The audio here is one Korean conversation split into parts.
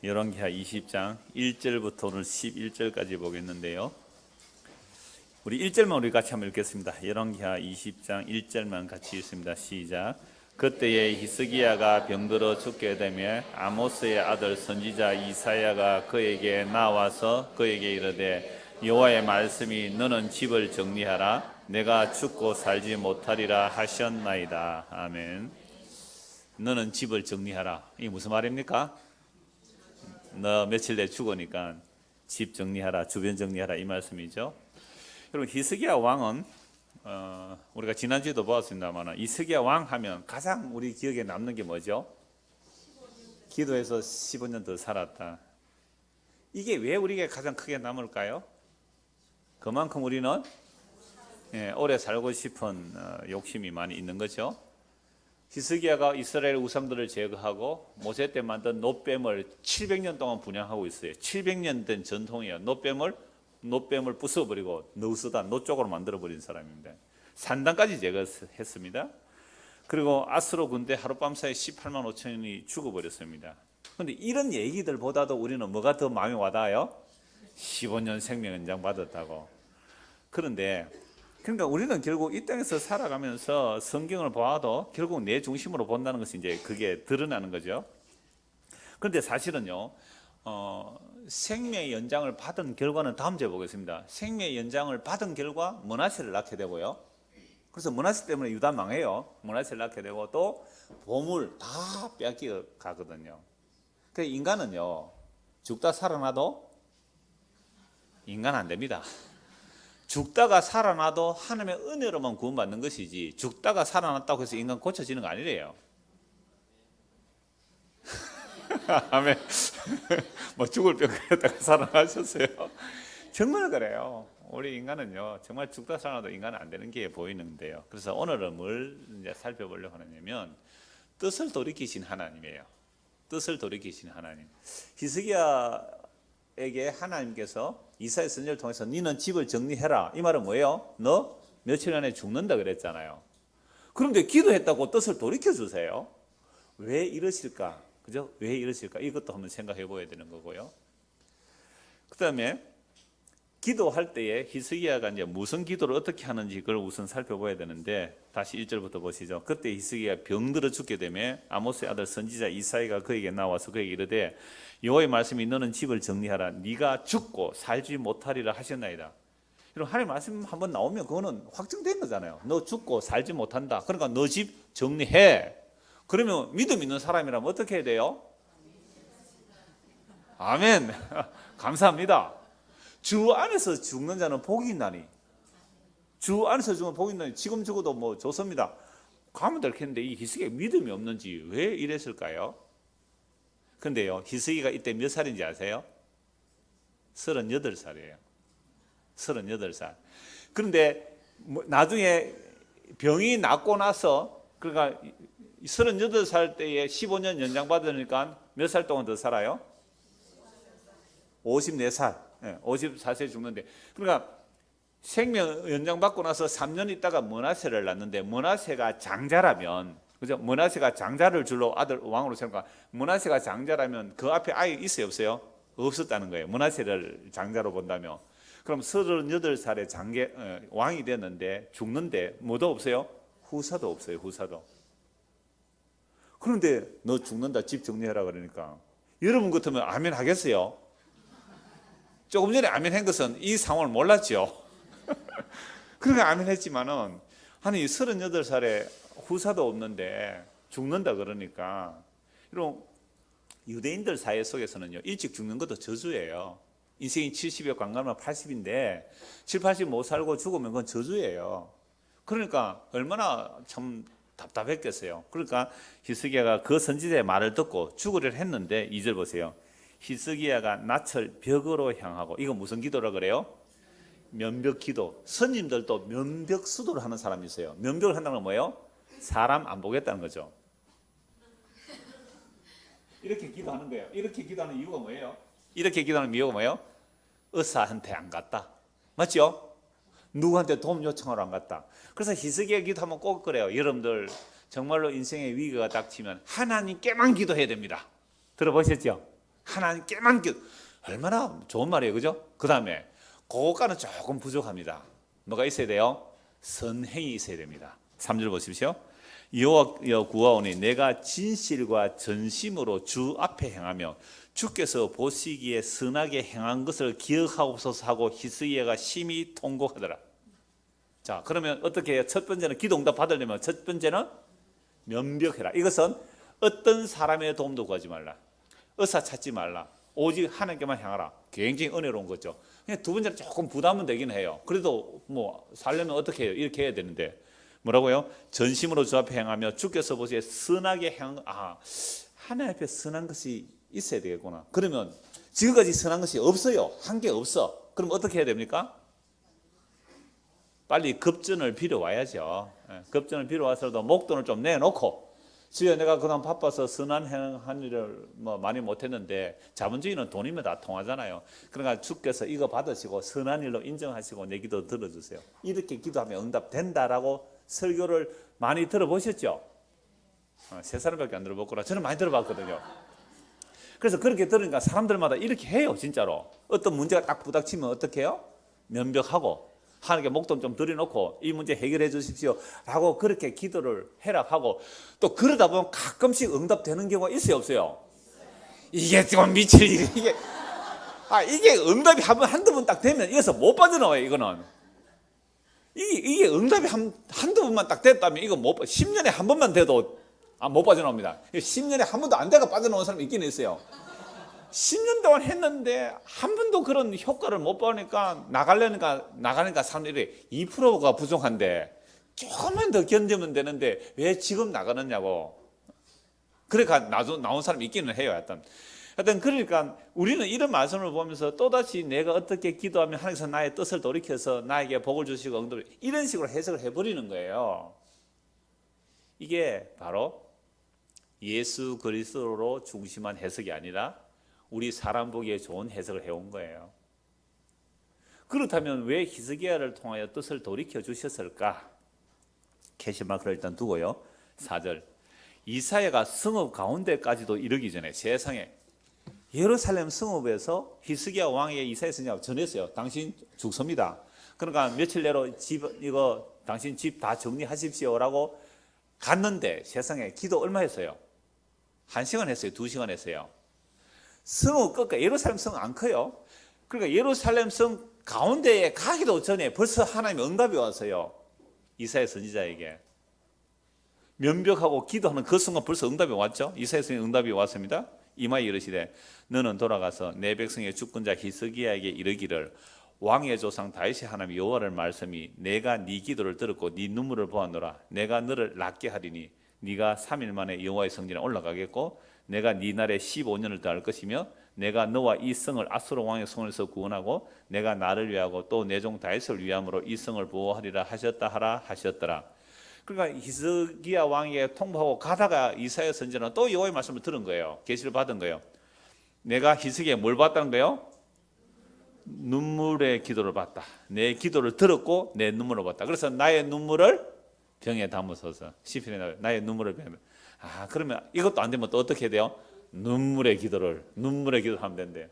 열왕기하 20장 1절부터 오늘 11절까지 보겠는데요. 우리 1절만 우리 같이 한번 읽겠습니다. 열왕기하 20장 1절만 같이 읽습니다. 시작. 그때에 히스기야가 병들어 죽게 되며 아모스의 아들 선지자 이사야가 그에게 나와서 그에게 이르되 여호와의 말씀이 너는 집을 정리하라 내가 죽고 살지 못하리라 하셨나이다. 아멘. 너는 집을 정리하라. 이게 무슨 말입니까? 너 며칠 내에 죽으니까 집 정리하라, 주변 정리하라 이 말씀이죠. 여러분 히스기야 왕은 우리가 지난주에도 보았습니다만 히스기야 왕 하면 가장 우리 기억에 남는 게 뭐죠? 기도해서 15년 더 살았다. 이게 왜 우리에게 가장 크게 남을까요? 그만큼 우리는 오래 살고 싶은 욕심이 많이 있는 거죠. 히스기야가 이스라엘 우상들을 제거하고 모세 때 만든 놋뱀을 700년 동안 분양하고 있어요. 700년 된 전통이에요. 놋뱀을 부숴버리고 너우스다 노 쪽으로 만들어버린 사람입니다. 산당까지 제거했습니다. 그리고 아스로 군대 하룻밤 사이에 18만 5천이 죽어버렸습니다. 그런데 이런 얘기들보다도 우리는 뭐가 더 마음에 와닿아요? 15년 생명 연장 받았다고. 그런데 그러니까 우리는 결국 이 땅에서 살아가면서 성경을 봐도 결국 내 중심으로 본다는 것이 이제 그게 드러나는 거죠. 그런데 사실은요, 생명의 연장을 받은 결과는 다음 주에 보겠습니다. 생명의 연장을 받은 결과 므낫세를 낳게 되고요. 그래서 므낫세 때문에 유다 망해요. 므낫세를 낳게 되고 또 보물 다 빼앗겨 가거든요. 그래서 인간은요, 죽다 살아나도 인간 안 됩니다. 죽다가 살아나도 하나님의 은혜로만 구원받는 것이지 죽다가 살아났다고 해서 인간 고쳐지는 거 아니래요. 아멘. 뭐 죽을 병 걸렸다가 살아나셨어요. 정말 그래요. 우리 인간은요 정말 죽다 살아나도 인간은 안 되는 게 보이는데요. 그래서 오늘은 뭘 이제 살펴보려고 하냐면 뜻을 돌이키신 하나님이에요. 뜻을 돌이키신 하나님. 히스기야에게 하나님께서 이사야 선지자를 통해서 너는 집을 정리해라. 이 말은 뭐예요? 너 며칠 안에 죽는다 그랬잖아요. 그런데 기도했다고 뜻을 돌이켜 주세요. 왜 이러실까? 그죠? 왜 이러실까? 이것도 한번 생각해 봐야 되는 거고요. 그 다음에 기도할 때에 히스기야가 이제 무슨 기도를 어떻게 하는지 그걸 우선 살펴봐야 되는데 다시 1절부터 보시죠. 그때 히스기야가 병들어 죽게 되며 아모스의 아들 선지자 이사야가 그에게 나와서 그에게 이르되 여호와의 말씀이 너는 집을 정리하라 네가 죽고 살지 못하리라 하셨나이다. 여러분 하나님 말씀 한번 나오면 그거는 확정된 거잖아요. 너 죽고 살지 못한다. 그러니까 너 집 정리해. 그러면 믿음 있는 사람이라면 어떻게 해야 돼요? 아멘. 감사합니다. 주 안에서 죽는 자는 복이 있나니. 주 안에서 죽으면 복이 있나니. 지금 죽어도 뭐 좋습니다. 가면 될 텐데 이 히스기야 믿음이 없는지 왜 이랬을까요? 근데요, 히스기야가 이때 몇 살인지 아세요? 38살이에요. 38살. 그런데 나중에 병이 낫고 나서 그러니까 38살 때에 15년 연장 받으니까 몇 살 동안 더 살아요? 54살. 54세에 죽는데. 그러니까 생명 연장 받고 나서 3년 있다가 므낫세를 낳는데 므낫세가 장자라면 그죠? 므낫세가 장자를 줄로 아들 왕으로 세우니까 므낫세가 장자라면 그 앞에 아이 있어요, 없어요? 없었다는 거예요. 므낫세를 장자로 본다면. 그럼 38살에 왕이 됐는데 죽는데 뭐도 없어요? 후사도 없어요, 후사도. 그런데 너 죽는다, 집 정리해라 그러니까 여러분 같으면 아멘 하겠어요? 조금 전에 아멘 한 것은 이 상황을 몰랐죠. 그러니까 아멘 했지만은 아니 38살에 후사도 없는데 죽는다 그러니까 여러분 유대인들 사회 속에서는요 일찍 죽는 것도 저주예요. 인생이 70여 관광하면 80인데 7, 80 못 살고 죽으면 그건 저주예요. 그러니까 얼마나 참 답답했겠어요. 그러니까 히스기야가 그 선지자의 말을 듣고 죽으려 했는데 2절 보세요. 히스기야가 낯을 벽으로 향하고 이거 무슨 기도라 그래요? 면벽 기도. 스님들도 면벽 수도를 하는 사람이 있어요. 면벽을 한다는 건 뭐예요? 사람 안 보겠다는 거죠. 이렇게 기도하는 거예요. 이렇게 기도하는 이유가 뭐예요? 이렇게 기도하는 이유가 뭐예요? 의사한테 안 갔다. 맞죠? 누구한테 도움 요청하러 안 갔다. 그래서 히스기야 기도하면 꼭 그래요. 여러분들 정말로 인생의 위기가 닥치면 하나님께만 기도해야 됩니다. 들어보셨죠? 하나님께만 얼마나 좋은 말이에요, 그죠? 그 다음에 그거과는 조금 부족합니다. 뭐가 있어야 돼요? 선행이 있어야 됩니다. 3절 보십시오. 여호와 구하오니 내가 진실과 전심으로 주 앞에 행하며 주께서 보시기에 선하게 행한 것을 기억하옵소서 하고 히스기야가 심히 통곡하더라. 자, 그러면 어떻게 해요? 첫 번째는 기도 응답 받으려면 첫 번째는 면벽해라. 이것은 어떤 사람의 도움도 구하지 말라. 의사 찾지 말라. 오직 하나님께만 향하라. 굉장히 은혜로운 거죠. 그냥 두 번째는 조금 부담은 되긴 해요. 그래도 뭐 살려면 어떻게 해요? 이렇게 해야 되는데 뭐라고요? 전심으로 주 앞에 행하며 주께서 보시기에 선하게 행한 하나님 앞에 선한 것이 있어야 되겠구나. 그러면 지금까지 선한 것이 없어요. 한 게 없어. 그럼 어떻게 해야 됩니까? 빨리 급전을 빌어와야죠. 급전을 빌어와서도 목돈을 좀 내놓고 주여 내가 그동안 바빠서 선한 행한 일을 뭐 많이 못했는데 자본주의는 돈이면 다 통하잖아요. 그러니까 주께서 이거 받으시고 선한 일로 인정하시고 내 기도 들어주세요. 이렇게 기도하면 응답된다라고 설교를 많이 들어보셨죠? 세 사람밖에 안 들어봤구나. 저는 많이 들어봤거든요. 그래서 그렇게 들으니까 사람들마다 이렇게 해요. 진짜로. 어떤 문제가 딱 부닥치면 어떻게 해요? 면벽하고 하나님께 목돈 좀 들여놓고 이 문제 해결해 주십시오 라고 그렇게 기도를 해라 하고 또 그러다 보면 가끔씩 응답되는 경우가 있어요, 없어요? 이게 좀 미칠 이게 응답이 한두 번 딱 되면 이어서 못 빠져나와요. 이거는 이게 응답이 한두 번만 딱 됐다면 이거 10년에 한 번만 돼도 못 빠져나옵니다. 10년에 한 번도 안 돼가 빠져나온 사람이 있긴 있어요. 10년 동안 했는데 한 번도 그런 효과를 못 보니까 나가니까 사람들이 2%가 부족한데 조금만 더 견디면 되는데 왜 지금 나가느냐고. 그러니까 나온 사람이 있기는 해요. 하여튼 그러니까 우리는 이런 말씀을 보면서 또다시 내가 어떻게 기도하면 하나님께서 나의 뜻을 돌이켜서 나에게 복을 주시고 응답을 이런 식으로 해석을 해버리는 거예요. 이게 바로 예수 그리스도로 중심한 해석이 아니라 우리 사람 보기에 좋은 해석을 해온 거예요. 그렇다면 왜 히스기야를 통하여 뜻을 돌이켜 주셨을까? 캐시마크를 일단 두고요. 4절 이사야가 성읍 가운데까지도 이르기 전에 세상에 예루살렘 성읍에서 히스기야 왕에게 이사야 선지자가 전했어요. 당신 죽습니다. 그러니까 며칠 내로 당신 집 다 정리하십시오라고 갔는데 세상에 기도 얼마 했어요? 1시간 했어요? 2시간 했어요? 성읍 끝까 예루살렘 성 안 커요. 그러니까 예루살렘 성 가운데에 가기도 전에 벌써 하나님의 응답이 왔어요. 이사야 선지자에게 면벽하고 기도하는 그 순간 벌써 응답이 왔죠. 이사야 선지자 응답이 왔습니다. 이마에 이르시되 너는 돌아가서 내 백성의 주권자 히스기야에게 이르기를 왕의 조상 다윗의 하나님 여호와를 말씀이 내가 네 기도를 들었고 네 눈물을 보았노라. 내가 너를 낫게 하리니 네가 3일 만에 여호와의 성전에 올라가겠고 내가 네 날에 15년을 더할 것이며 내가 너와 이 성을 아수르 왕의 손에서 구원하고 내가 나를 위하고 또 내 종 다윗을 위함으로 이 성을 보호하리라 하셨더라. 그러니까 히스기야 왕에게 통보하고 가다가 이사야 선지자는 또 여호와의 말씀을 들은 거예요. 계시를 받은 거예요. 내가 히스기야에 뭘 봤다는 거예요? 눈물의 기도를 봤다. 내 기도를 들었고 내 눈물을 봤다. 그래서 나의 눈물을 병에 담으소서. 시편에 나의 눈물을 병에 담으소서. 그러면 이것도 안 되면 또 어떻게 해야 돼요? 눈물의 기도를 하면 된대요.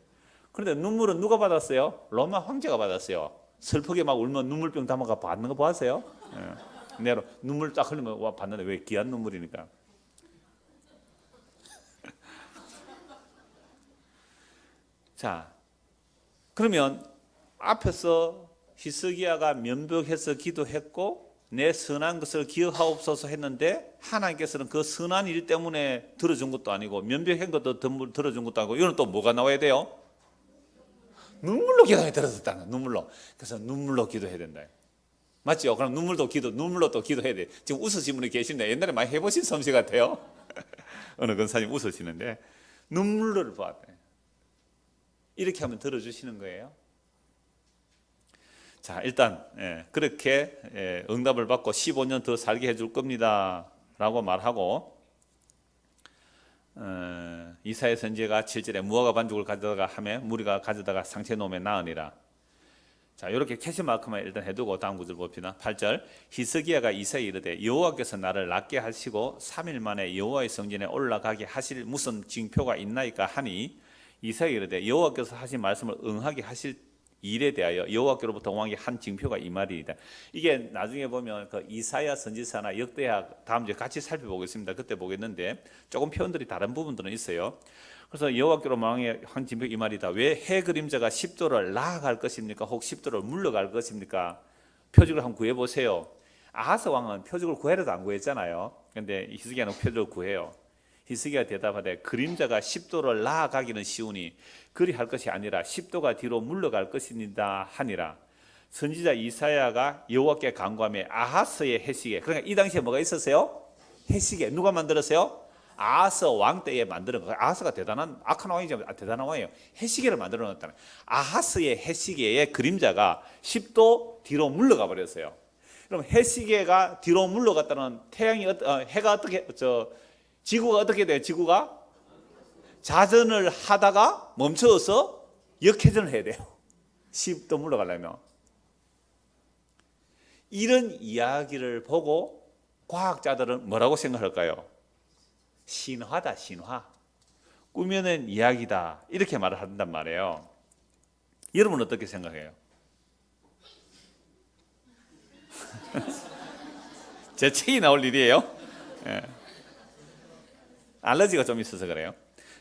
그런데 눈물은 누가 받았어요? 로마 황제가 받았어요. 슬프게 막 울면 눈물병 담아가 받는 거 보았어요? 내로 눈물 딱 흘리면 와 받는데 왜 귀한 눈물이니까. 자, 그러면 앞에서 히스기야가 면벽해서 기도했고 내 선한 것을 기억하옵소서 했는데 하나님께서는 그 선한 일 때문에 들어준 것도 아니고 면벽한 것도 들어준 것도 아니고 이건 또 뭐가 나와야 돼요? 눈물로 기도해 들어줬다는 눈물로. 그래서 눈물로 기도해야 된다. 맞죠? 그럼 눈물로 또 기도해야 돼. 지금 웃으신 분이 계신데 옛날에 많이 해보신 솜씨 같아요. 어느 권사님 웃으시는데 눈물로 봤대. 이렇게 하면 들어주시는 거예요. 자, 일단 그렇게 응답을 받고 15년 더 살게 해줄 겁니다 라고 말하고 이사야 선지자가 7절에 무화과 반죽을 가져다가 하매 무리가 가져다가 상체 놓음에 나으니라. 자, 이렇게 캐시마크만 일단 해두고 다음 구절 봅시다. 8절 히스기야가 이사야에 이르되 여호와께서 나를 낫게 하시고 3일 만에 여호와의 성전에 올라가게 하실 무슨 징표가 있나이까 하니 이사야가 이르되 여호와께서 하신 말씀을 응하게 하실 일에 대하여 여호와께로부터 왕에게 한 징표가 이 말이다. 이게 나중에 보면 그 이사야 선지서나 역대하 다음 주에 같이 살펴보겠습니다. 그때 보겠는데 조금 표현들이 다른 부분들은 있어요. 그래서 여호와께로 왕에게 한 징표 이 말이다. 왜 해 그림자가 10도를 나아갈 것입니까? 혹 10도를 물러갈 것입니까? 표적을 한번 구해보세요. 아하스 왕은 표적을 구해라도 안 구했잖아요. 근데 히스기야는 표적을 구해요. 히스기야 대답하되 그림자가 10도를 나아가기는 쉬우니 그리할 것이 아니라 10도가 뒤로 물러갈 것이니다 하니라. 선지자 이사야가 여호와께 간구하며 아하스의 해시계, 그러니까 이 당시에 뭐가 있었어요? 해시계. 누가 만들었어요? 아하스 왕 때에 만드는 거예요. 아하스가 대단한 악한 왕이죠. 대단한 왕이에요. 해시계를 만들어 놨다는. 아하스의 해시계의 그림자가 10도 뒤로 물러가 버렸어요. 그럼 해시계가 뒤로 물러갔다는 태양이 해가 어떻게 지구가 어떻게 돼요? 지구가 자전을 하다가 멈춰서 역회전을 해야 돼요. 10도 물러가려면. 이런 이야기를 보고 과학자들은 뭐라고 생각할까요? 신화다, 신화. 꾸며낸 이야기다. 이렇게 말을 한단 말이에요. 여러분은 어떻게 생각해요? 제 책이 나올 일이에요. 예. 알러지가 좀 있어서 그래요.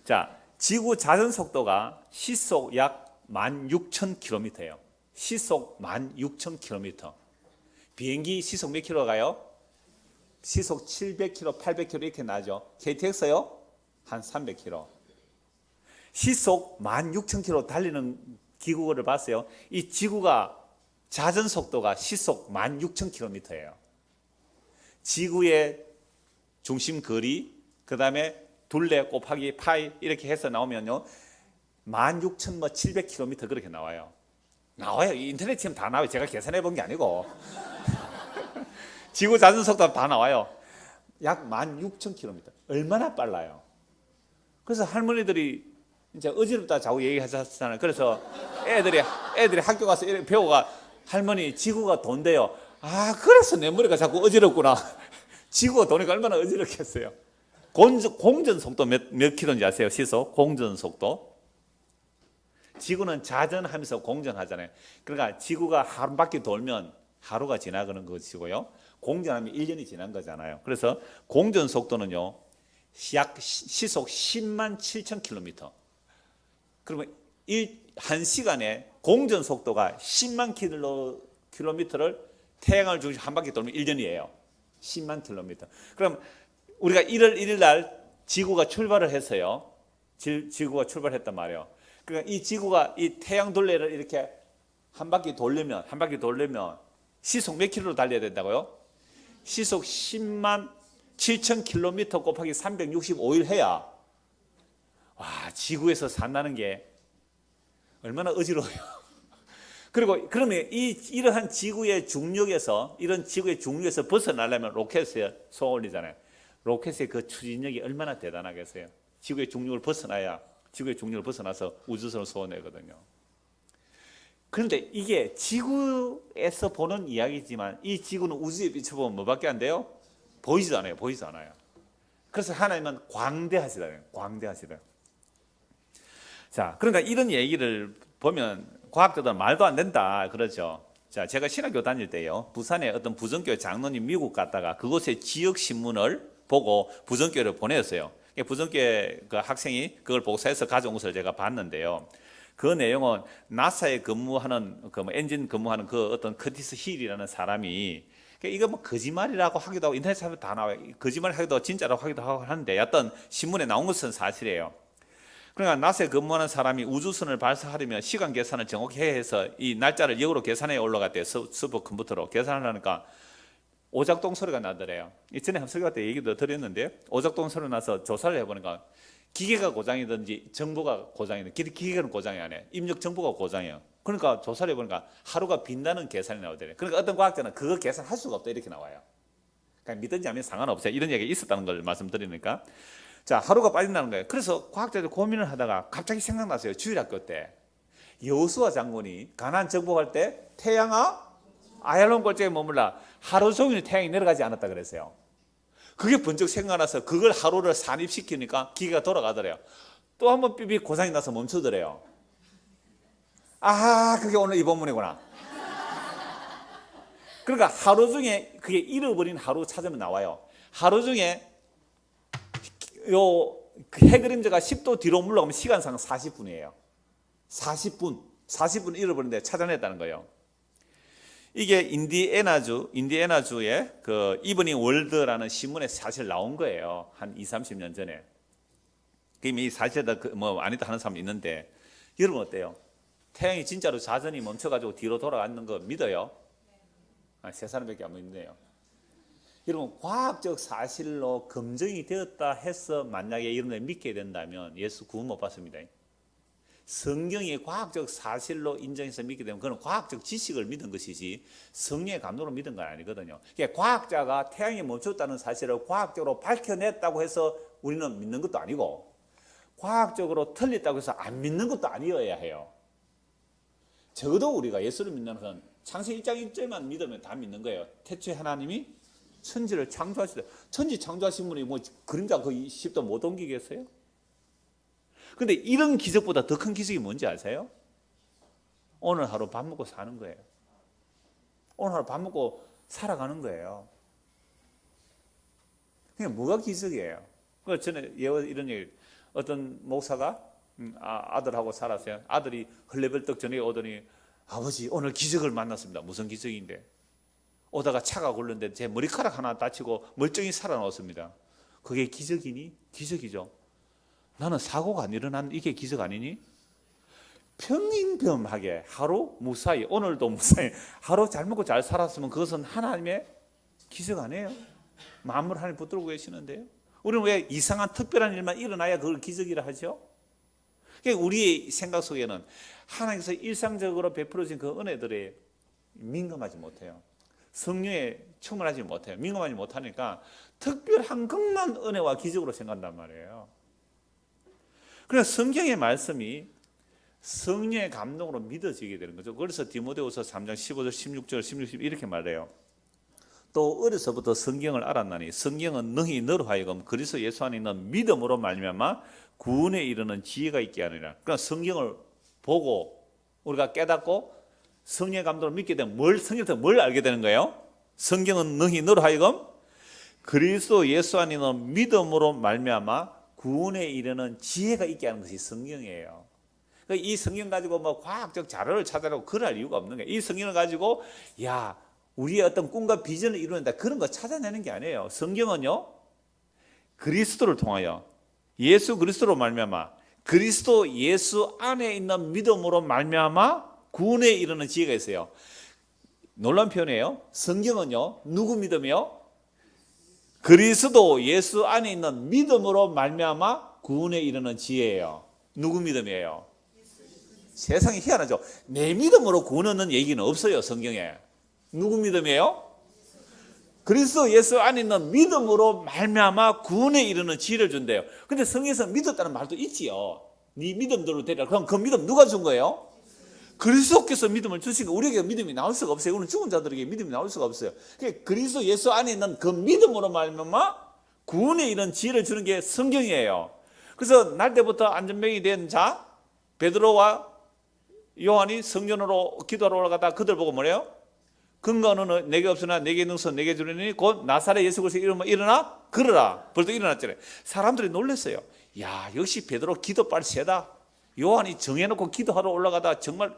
자, 지구 자전 속도가 시속 약 16,000km예요. 시속 16,000km. 비행기 시속 몇 킬로 가요? 시속 700km, 800km 이렇게 나죠. KTX요? 한 300km. 시속 16,000km 달리는 기구를 봤어요. 이 지구가 자전 속도가 시속 16,000km예요. 지구의 중심 거리, 그 다음에 둘레 곱하기 파이 이렇게 해서 나오면요 16,700km 그렇게 나와요. 나와요. 인터넷 지금 다 나와요. 제가 계산해 본 게 아니고 지구 자전 속도 다 나와요. 약 16,000km. 얼마나 빨라요. 그래서 할머니들이 이제 어지럽다 자고 얘기하셨잖아요. 그래서 애들이 학교 가서 배우가 할머니 지구가 돈대요. 아, 그래서 내 머리가 자꾸 어지럽구나. 지구가 도니까 얼마나 어지럽겠어요. 공전 속도 몇 킬로인지 아세요? 시속 공전 속도. 지구는 자전하면서 공전하잖아요. 그러니까 지구가 한 바퀴 돌면 하루가 지나가는 것이고요. 공전하면 1년이 지난 거잖아요. 그래서 공전 속도는요 약 시속 10만 7천 킬로미터. 그러면 1시간에 공전 속도가 10만 킬로미터를 태양을 중심 한 바퀴 돌면 1년이에요. 10만 킬로미터. 그럼 우리가 1월 1일 날 지구가 출발을 했어요. 지구가 출발했단 말이에요. 그러니까 이 지구가 이 태양 둘레를 이렇게 한 바퀴 돌려면 시속 몇 킬로로 달려야 된다고요? 시속 10만 7천 킬로미터 곱하기 365일 해야 와, 지구에서 산다는 게 얼마나 어지러워요. 그리고 그러면 이러한 지구의 중력에서 벗어나려면 로켓에 쏘아올리잖아요. 로켓의 그 추진력이 얼마나 대단하겠어요. 지구의 중력을 벗어나서 우주선을 쏘아내거든요. 그런데 이게 지구에서 보는 이야기지만 이 지구는 우주에 비춰보면 뭐밖에 안 돼요? 보이지도 않아요. 그래서 하나님은 광대하시다. 자, 그러니까 이런 얘기를 보면 과학자들은 말도 안 된다 그러죠. 자, 제가 신학교 다닐 때요, 부산에 어떤 부정교회 장로님 미국 갔다가 그곳의 지역 신문을 보고 부정교회를 보냈어요. 부정교회 그 학생이 그걸 복사해서 가져온 것을 제가 봤는데요. 그 내용은 나사에 근무하는 엔진 근무하는 그 어떤 커티스 힐이라는 사람이 이거 뭐 거짓말이라고 하기도 하고 인터넷에 다 나와요. 거짓말하기도 하고 진짜라고 하기도 하고 하는데 어떤 신문에 나온 것은 사실이에요. 그러니까 나사에 근무하는 사람이 우주선을 발사하려면 시간 계산을 정확히 해서 이 날짜를 역으로 계산해 올라갔대요. 슈퍼 컴퓨터로 계산을 하니까 오작동 소리가 나더래요. 이전에 설교 때 얘기도 드렸는데 오작동 소리 나서 조사를 해보니까 기계가 고장이든지 정보가 고장이든지 기계는 고장이 아니에요. 입력 정보가 고장이에요. 그러니까 조사를 해보니까 하루가 빈다는 계산이 나오더래요. 그러니까 어떤 과학자는 그거 계산할 수가 없다 이렇게 나와요. 그러니까 믿든지 아니면 상관없어요. 이런 얘기가 있었다는 걸 말씀드리니까. 자, 하루가 빠진다는 거예요. 그래서 과학자들이 고민을 하다가 갑자기 생각났어요. 주일학교 때 여호수아 장군이 가나안 정복할 때 태양아 아얄론 골짜기에 머물라 하루 종일 태양이 내려가지 않았다 그랬어요. 그게 번쩍 생각나서 그걸 하루를 산입시키니까 기계가 돌아가더래요. 또 한 번 삐삐 고장이 나서 멈추더래요. 아, 그게 오늘 이 본문이구나. 그러니까 하루 중에 그게 잃어버린 하루 찾으면 나와요. 하루 중에 요 해 그림자가 10도 뒤로 물러가면 시간상 40분이에요. 40분 잃어버린데 찾아냈다는 거예요. 이게 인디애나주의 그 이브닝 월드라는 신문에 사실 나온 거예요. 한 20-30년 전에. 이 사실이다 뭐 아니다 하는 사람이 있는데, 여러분 어때요? 태양이 진짜로 자전이 멈춰가지고 뒤로 돌아가는 거 믿어요? 세 사람밖에 안 믿네요. 여러분, 과학적 사실로 검증이 되었다 해서 만약에 여러분들 믿게 된다면 예수 구원 못 받습니다. 성경이 과학적 사실로 인정해서 믿게 되면 그건 과학적 지식을 믿은 것이지 성령의 감동으로 믿은 건 아니거든요. 그러니까 과학자가 태양이 멈췄다는 사실을 과학적으로 밝혀냈다고 해서 우리는 믿는 것도 아니고, 과학적으로 틀렸다고 해서 안 믿는 것도 아니어야 해요. 적어도 우리가 예수를 믿는 것은 창세기 1장 1절만 믿으면 다 믿는 거예요. 태초에 하나님이 천지를 창조하시다. 천지 창조하신 분이 뭐 그림자 거의 10도 못 옮기겠어요? 근데 이런 기적보다 더 큰 기적이 뭔지 아세요? 오늘 하루 밥 먹고 사는 거예요. 오늘 하루 밥 먹고 살아가는 거예요. 그게 뭐가 기적이에요? 그래서 저는 이런 얘기, 어떤 목사가 아들하고 살았어요. 아들이 헐레벌떡 저녁에 오더니, 아버지 오늘 기적을 만났습니다. 무슨 기적인데? 오다가 차가 굴렀는데 제 머리카락 하나 다치고 멀쩡히 살아나왔습니다. 그게 기적이니? 기적이죠. 나는 사고가 안 일어난 이게 기적 아니니? 평행병하게 하루 무사히, 오늘도 무사히 하루 잘 먹고 잘 살았으면 그것은 하나님의 기적 아니에요? 만물 하나님 붙들고 계시는데요. 우리는 왜 이상한 특별한 일만 일어나야 그걸 기적이라 하죠? 그러니까 우리의 생각 속에는 하나님께서 일상적으로 베풀어진 그 은혜들에 민감하지 못해요. 성령에 충만하지 못해요. 민감하지 못하니까 특별한 것만 은혜와 기적으로 생각한단 말이에요. 그래서 성경의 말씀이 성령의 감동으로 믿어지게 되는 거죠. 그래서 디모데후서 3장 15절, 16절, 16, 17 이렇게 말해요. 또 어려서부터 성경을 알았나니 성경은 너희 너로 하여금 그리스도 예수 안에 있는 믿음으로 말미암아 구원에 이르는 지혜가 있게 하느니라. 그러니까 성경을 보고 우리가 깨닫고 성령의 감동을 믿게 되면 성경에서 뭘 알게 되는 거예요? 성경은 너희 너로 하여금 그리스도 예수 안에 있는 믿음으로 말미암아 구원에 이르는 지혜가 있게 하는 것이 성경이에요. 그러니까 이 성경 가지고 뭐 과학적 자료를 찾아내고 그럴 이유가 없는 거예요. 이 성경을 가지고 우리의 어떤 꿈과 비전을 이루는다 그런 거 찾아내는 게 아니에요. 성경은요, 그리스도를 통하여 예수 그리스도로 말미암아 그리스도 예수 안에 있는 믿음으로 말미암아 구원에 이르는 지혜가 있어요. 놀라운 표현이에요. 성경은요, 누구 믿음이요? 그리스도 예수 안에 있는 믿음으로 말미암아 구원에 이르는 지혜예요. 누구 믿음이에요? 세상이 희한하죠. 내 믿음으로 구원 얻는 얘기는 없어요, 성경에. 누구 믿음이에요? 그리스도 예수 안에 있는 믿음으로 말미암아 구원에 이르는 지혜를 준대요. 근데 성경에서 믿었다는 말도 있지요. 네 믿음대로 되라. 그럼 그 믿음 누가 준 거예요? 그리스도께서 믿음을 주시고 우리에게 믿음이 나올 수가 없어요. 우리는 죽은 자들에게 믿음이 나올 수가 없어요. 그리스도 예수 안에 있는 그 믿음으로 말미암아 구원에 이르는 지혜를 주는 게 성경이에요. 그래서 날 때부터 안전병이 된 자 베드로와 요한이 성전으로 기도하러 올라가다 그들 보고 뭐래요? 근거는 내게 없으나 내게 능서 내게 주리니 곧 나사렛 예수 그리스도의 이름으로 일어나 걸으라. 벌써 일어났잖아요. 사람들이 놀랐어요. 야, 역시 베드로 기도빨 세다. 요한이 정해놓고 기도하러 올라가다 정말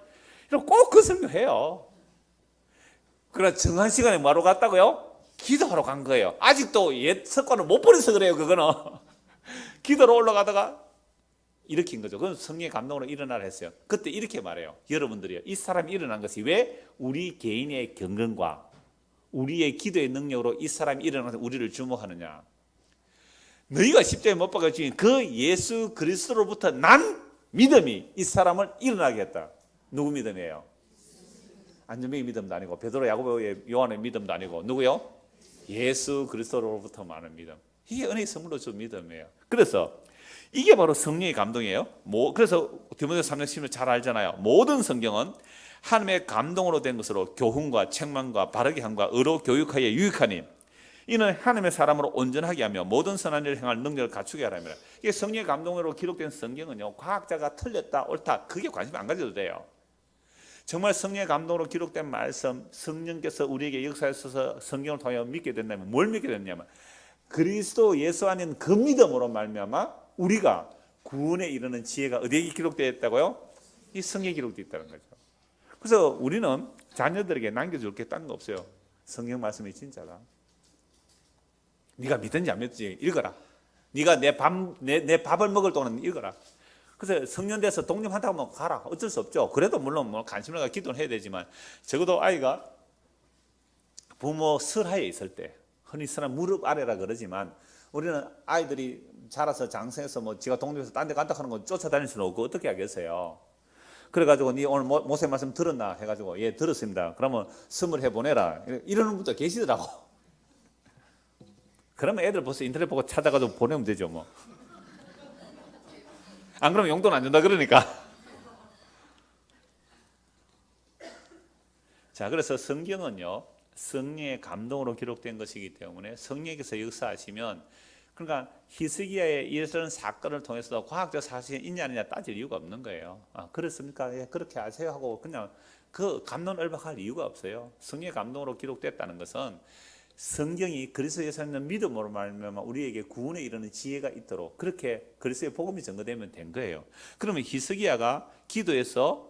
꼭 그 설교해요. 그러나 정한 시간에 뭐하러 갔다고요? 기도하러 간 거예요. 아직도 옛 습관을 못 버려서 그래요. 그거는 기도로 올라가다가 일으킨 거죠. 그건 성령의 감동으로 일어나라 했어요. 그때 이렇게 말해요. 여러분들이요, 이 사람이 일어난 것이 왜 우리 개인의 경건과 우리의 기도의 능력으로 이 사람이 일어나서 우리를 주목하느냐. 너희가 십자가에 못 박아 죽인 그 예수 그리스도로부터 난 믿음이 이 사람을 일어나게 했다. 누구 믿음이에요? 안전병의 믿음도 아니고 베드로 야고보의 요한의 믿음도 아니고 누구요? 예수 그리스도로부터 많은 믿음. 이게 은혜의 선물로 준 믿음이에요. 그래서 이게 바로 성령의 감동이에요. 그래서 디모데후서 3장 10절 잘 알잖아요. 모든 성경은 하나님의 감동으로 된 것으로 교훈과 책망과 바르게 함과 의로 교육하여 유익하니 이는 하나님의 사람으로 온전하게 하며 모든 선한 일을 행할 능력을 갖추게 하라며. 이게 성령의 감동으로 기록된 성경은요, 과학자가 틀렸다 옳다 그게 관심 안 가져도 돼요. 정말 성령의 감동으로 기록된 말씀, 성령께서 우리에게 역사하셔서 성경을 통하여 믿게 된다면 뭘 믿게 됐냐면 그리스도 예수 안인 그 믿음으로 말미암아 우리가 구원에 이르는 지혜가 어디에 기록되어 있다고요? 이 성경에 기록되어 있다는 거죠. 그래서 우리는 자녀들에게 남겨줄 게 딴 거 없어요. 성경 말씀이 진짜다. 네가 믿든지 안 믿든지 읽어라. 네가 내 밥을 먹을 동안 읽어라. 그래서 성년 돼서 독립한다고 하면 가라. 어쩔 수 없죠. 그래도 물론 뭐 관심을 갖고 기도는 해야 되지만 적어도 아이가 부모 설하에 있을 때, 흔히 쓰는 무릎 아래라 그러지만 우리는 아이들이 자라서 장성해서 뭐 지가 독립해서 딴 데 간다 하는 건 쫓아다닐 수는 없고 어떻게 하겠어요. 그래가지고 네 오늘 모세 말씀 들었나 해가지고 예 들었습니다. 그러면 스물 해보내라 이러는 분도 계시더라고. 그러면 애들 벌써 인터넷 보고 찾아가지고 보내면 되죠 뭐. 안 그러면 용돈 안 준다 그러니까. 자, 그래서 성경은요 성령의 감동으로 기록된 것이기 때문에 성령께서 역사하시면, 그러니까 히스기야의 이런 사건을 통해서도 과학적 사실이 있냐 아니냐 따질 이유가 없는 거예요. 아, 그렇습니까? 예, 그렇게 하세요 하고 그냥 그 감동 을박할 이유가 없어요. 성령의 감동으로 기록됐다는 것은 성경이 그리스도 예수 믿는 믿음으로 말미암아 우리에게 구원에 이르는 지혜가 있도록 그렇게 그리스도의 복음이 전거되면 된 거예요. 그러면 히스기야가 기도해서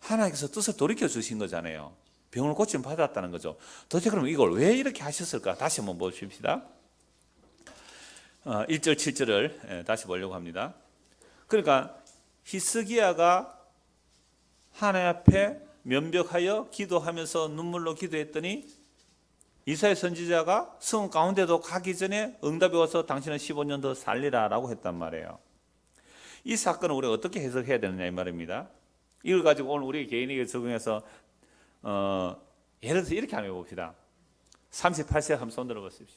하나님께서 뜻을 돌이켜 주신 거잖아요. 병을 고침 받았다는 거죠. 도대체 그럼 이걸 왜 이렇게 하셨을까? 다시 한번 보십시다. 1절 7절을 다시 보려고 합니다. 그러니까 히스기야가 하나님 앞에 면벽하여 기도하면서 눈물로 기도했더니 이사야 선지자가 성읍 가운데도 가기 전에 응답이 와서 당신은 15년 더 살리라 라고 했단 말이에요. 이 사건을 우리가 어떻게 해석해야 되느냐 이 말입니다. 이걸 가지고 오늘 우리 개인에게 적용해서 예를 들어서 이렇게 한번 해봅시다. 38세 한번 손 들어보십시오.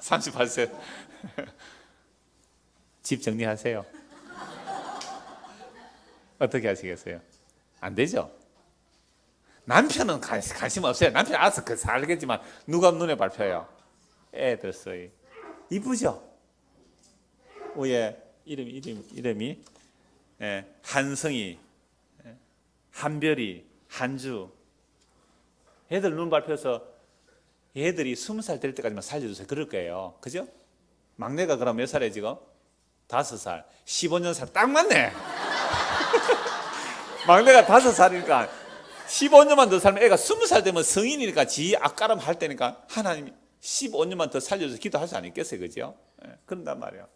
38세 집 정리하세요. 어떻게 하시겠어요? 안 되죠? 남편은 관심 없어요. 남편 알아서 그 살겠지만 누가 눈에 밟혀요? 애들 써요. 이쁘죠? 위에 이름이 한성이, 한별이, 한주. 애들 눈 밟혀서 얘들이 20살 될 때까지만 살려주세요. 그럴 거예요. 그죠? 막내가 그럼 몇 살이에요 지금? 5살. 15년 살 딱 맞네. 막내가 5살이니까 15년만 더 살면 애가 20살 되면 성인이니까 지 앞가름 할 때니까 하나님이 15년만 더 살려줘서 기도할 수 아니겠어요. 그죠? 그런단 말이에요.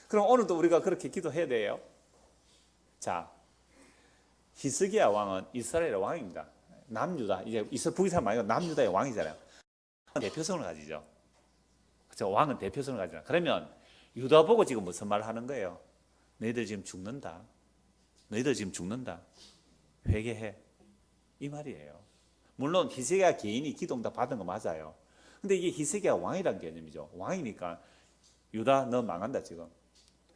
그럼 오늘도 우리가 그렇게 기도해야 돼요. 자, 히스기야 왕은 이스라엘의 왕입니다. 남유다. 이제 이스라엘 북이스라엘 말고 남유다의 왕이잖아요. 대표성을 가지죠. 그렇죠? 왕은 대표성을 가지잖아요. 그러면 유다 보고 지금 무슨 말을 하는 거예요? 너희들 지금 죽는다. 너희들 지금 죽는다. 회개해. 이 말이에요. 물론 히스기야 개인이 기도응답 받은 거 맞아요. 근데 이게 히스기야 왕이란 개념이죠. 왕이니까 유다 너 망한다 지금.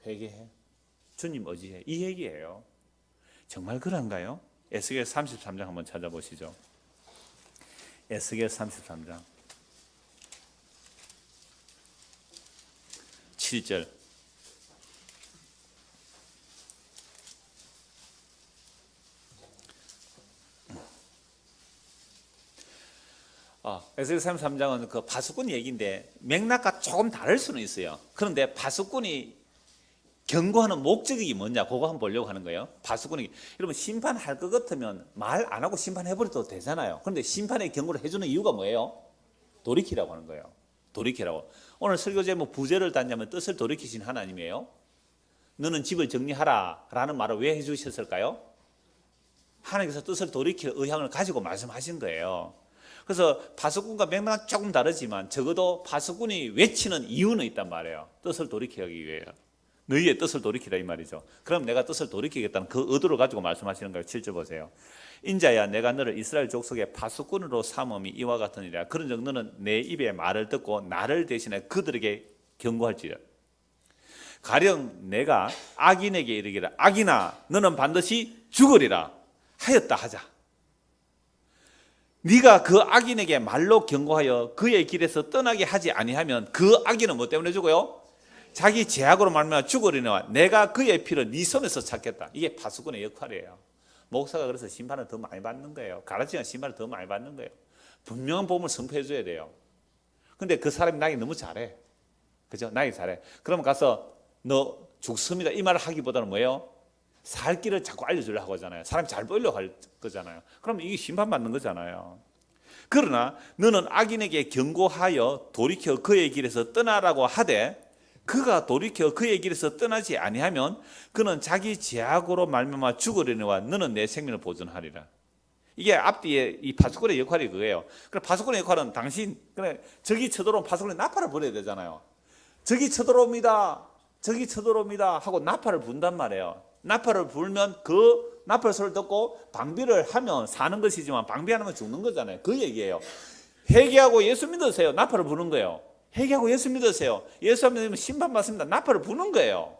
회개해. 주님 의지해. 이 얘기예요. 정말 그런가요? 에스겔 33장 한번 찾아보시죠. 에스겔 33장 7절. 에스겔 33장은 그 파수꾼 얘기인데 맥락과 조금 다를 수는 있어요. 그런데 파수꾼이 경고하는 목적이 뭐냐 그거 한번 보려고 하는 거예요. 파수꾼이 여러분 심판할 것 같으면 말 안 하고 심판해버려도 되잖아요. 그런데 심판의 경고를 해주는 이유가 뭐예요? 돌이키라고 하는 거예요. 돌이키라고. 오늘 설교 제목 부제를 닫냐면 뜻을 돌이키신 하나님이에요. 너는 집을 정리하라 라는 말을 왜 해주셨을까요? 하나님께서 뜻을 돌이킬 의향을 가지고 말씀하신 거예요. 그래서 파수꾼과 맥락은 조금 다르지만 적어도 파수꾼이 외치는 이유는 있단 말이에요. 뜻을 돌이키기 위해요. 너희의 뜻을 돌이키라 이 말이죠. 그럼 내가 뜻을 돌이키겠다는 그 의도를 가지고 말씀하시는 거예요. 7절 보세요. 인자야 내가 너를 이스라엘 족속의 파수꾼으로 삼음이 이와 같으니라. 그런즉 너는 내 입의 말을 듣고 나를 대신해 그들에게 경고할지라. 가령 내가 악인에게 이르기를 악인아 너는 반드시 죽으리라 하였다 하자. 네가 그 악인에게 말로 경고하여 그의 길에서 떠나게 하지 아니하면 그 악인은 뭐 때문에 죽어요? 자기 죄악으로 말미암아 죽으리니와 내가 그의 피를 네 손에서 찾겠다. 이게 파수꾼의 역할이에요. 목사가 그래서 심판을 더 많이 받는 거예요. 가르치는 심판을 더 많이 받는 거예요. 분명한 복음을 선포해 줘야 돼요. 근데 그 사람이 나에게 너무 잘해. 그죠? 나에게 잘해. 그러면 가서 너 죽습니다 이 말을 하기보다는 뭐예요? 살 길을 자꾸 알려주려고 하잖아요. 사람이 잘 보이려고 할 거잖아요. 그럼 이게 심판받는 거잖아요. 그러나 너는 악인에게 경고하여 돌이켜 그의 길에서 떠나라고 하되 그가 돌이켜 그의 길에서 떠나지 아니하면 그는 자기 죄악으로 말미암아 죽으려니와 너는 내 생명을 보존하리라. 이게 앞뒤에 이 파수꾼의 역할이 그거예요. 그럼 파수꾼의 역할은 당신 그래 적이 쳐들어오면 파수꾼이 나팔을 불어야 되잖아요. 적이 쳐들어옵니다. 적이 쳐들어옵니다 하고 나팔을 분단 말이에요. 나팔을 불면 그 나팔 소리를 듣고 방비를 하면 사는 것이지만 방비 안 하면 죽는 거잖아요. 그 얘기예요. 회개하고 예수 믿으세요. 나팔을 부는 거예요. 회개하고 예수 믿으세요. 예수 안 믿으면 심판 받습니다. 나팔을 부는 거예요.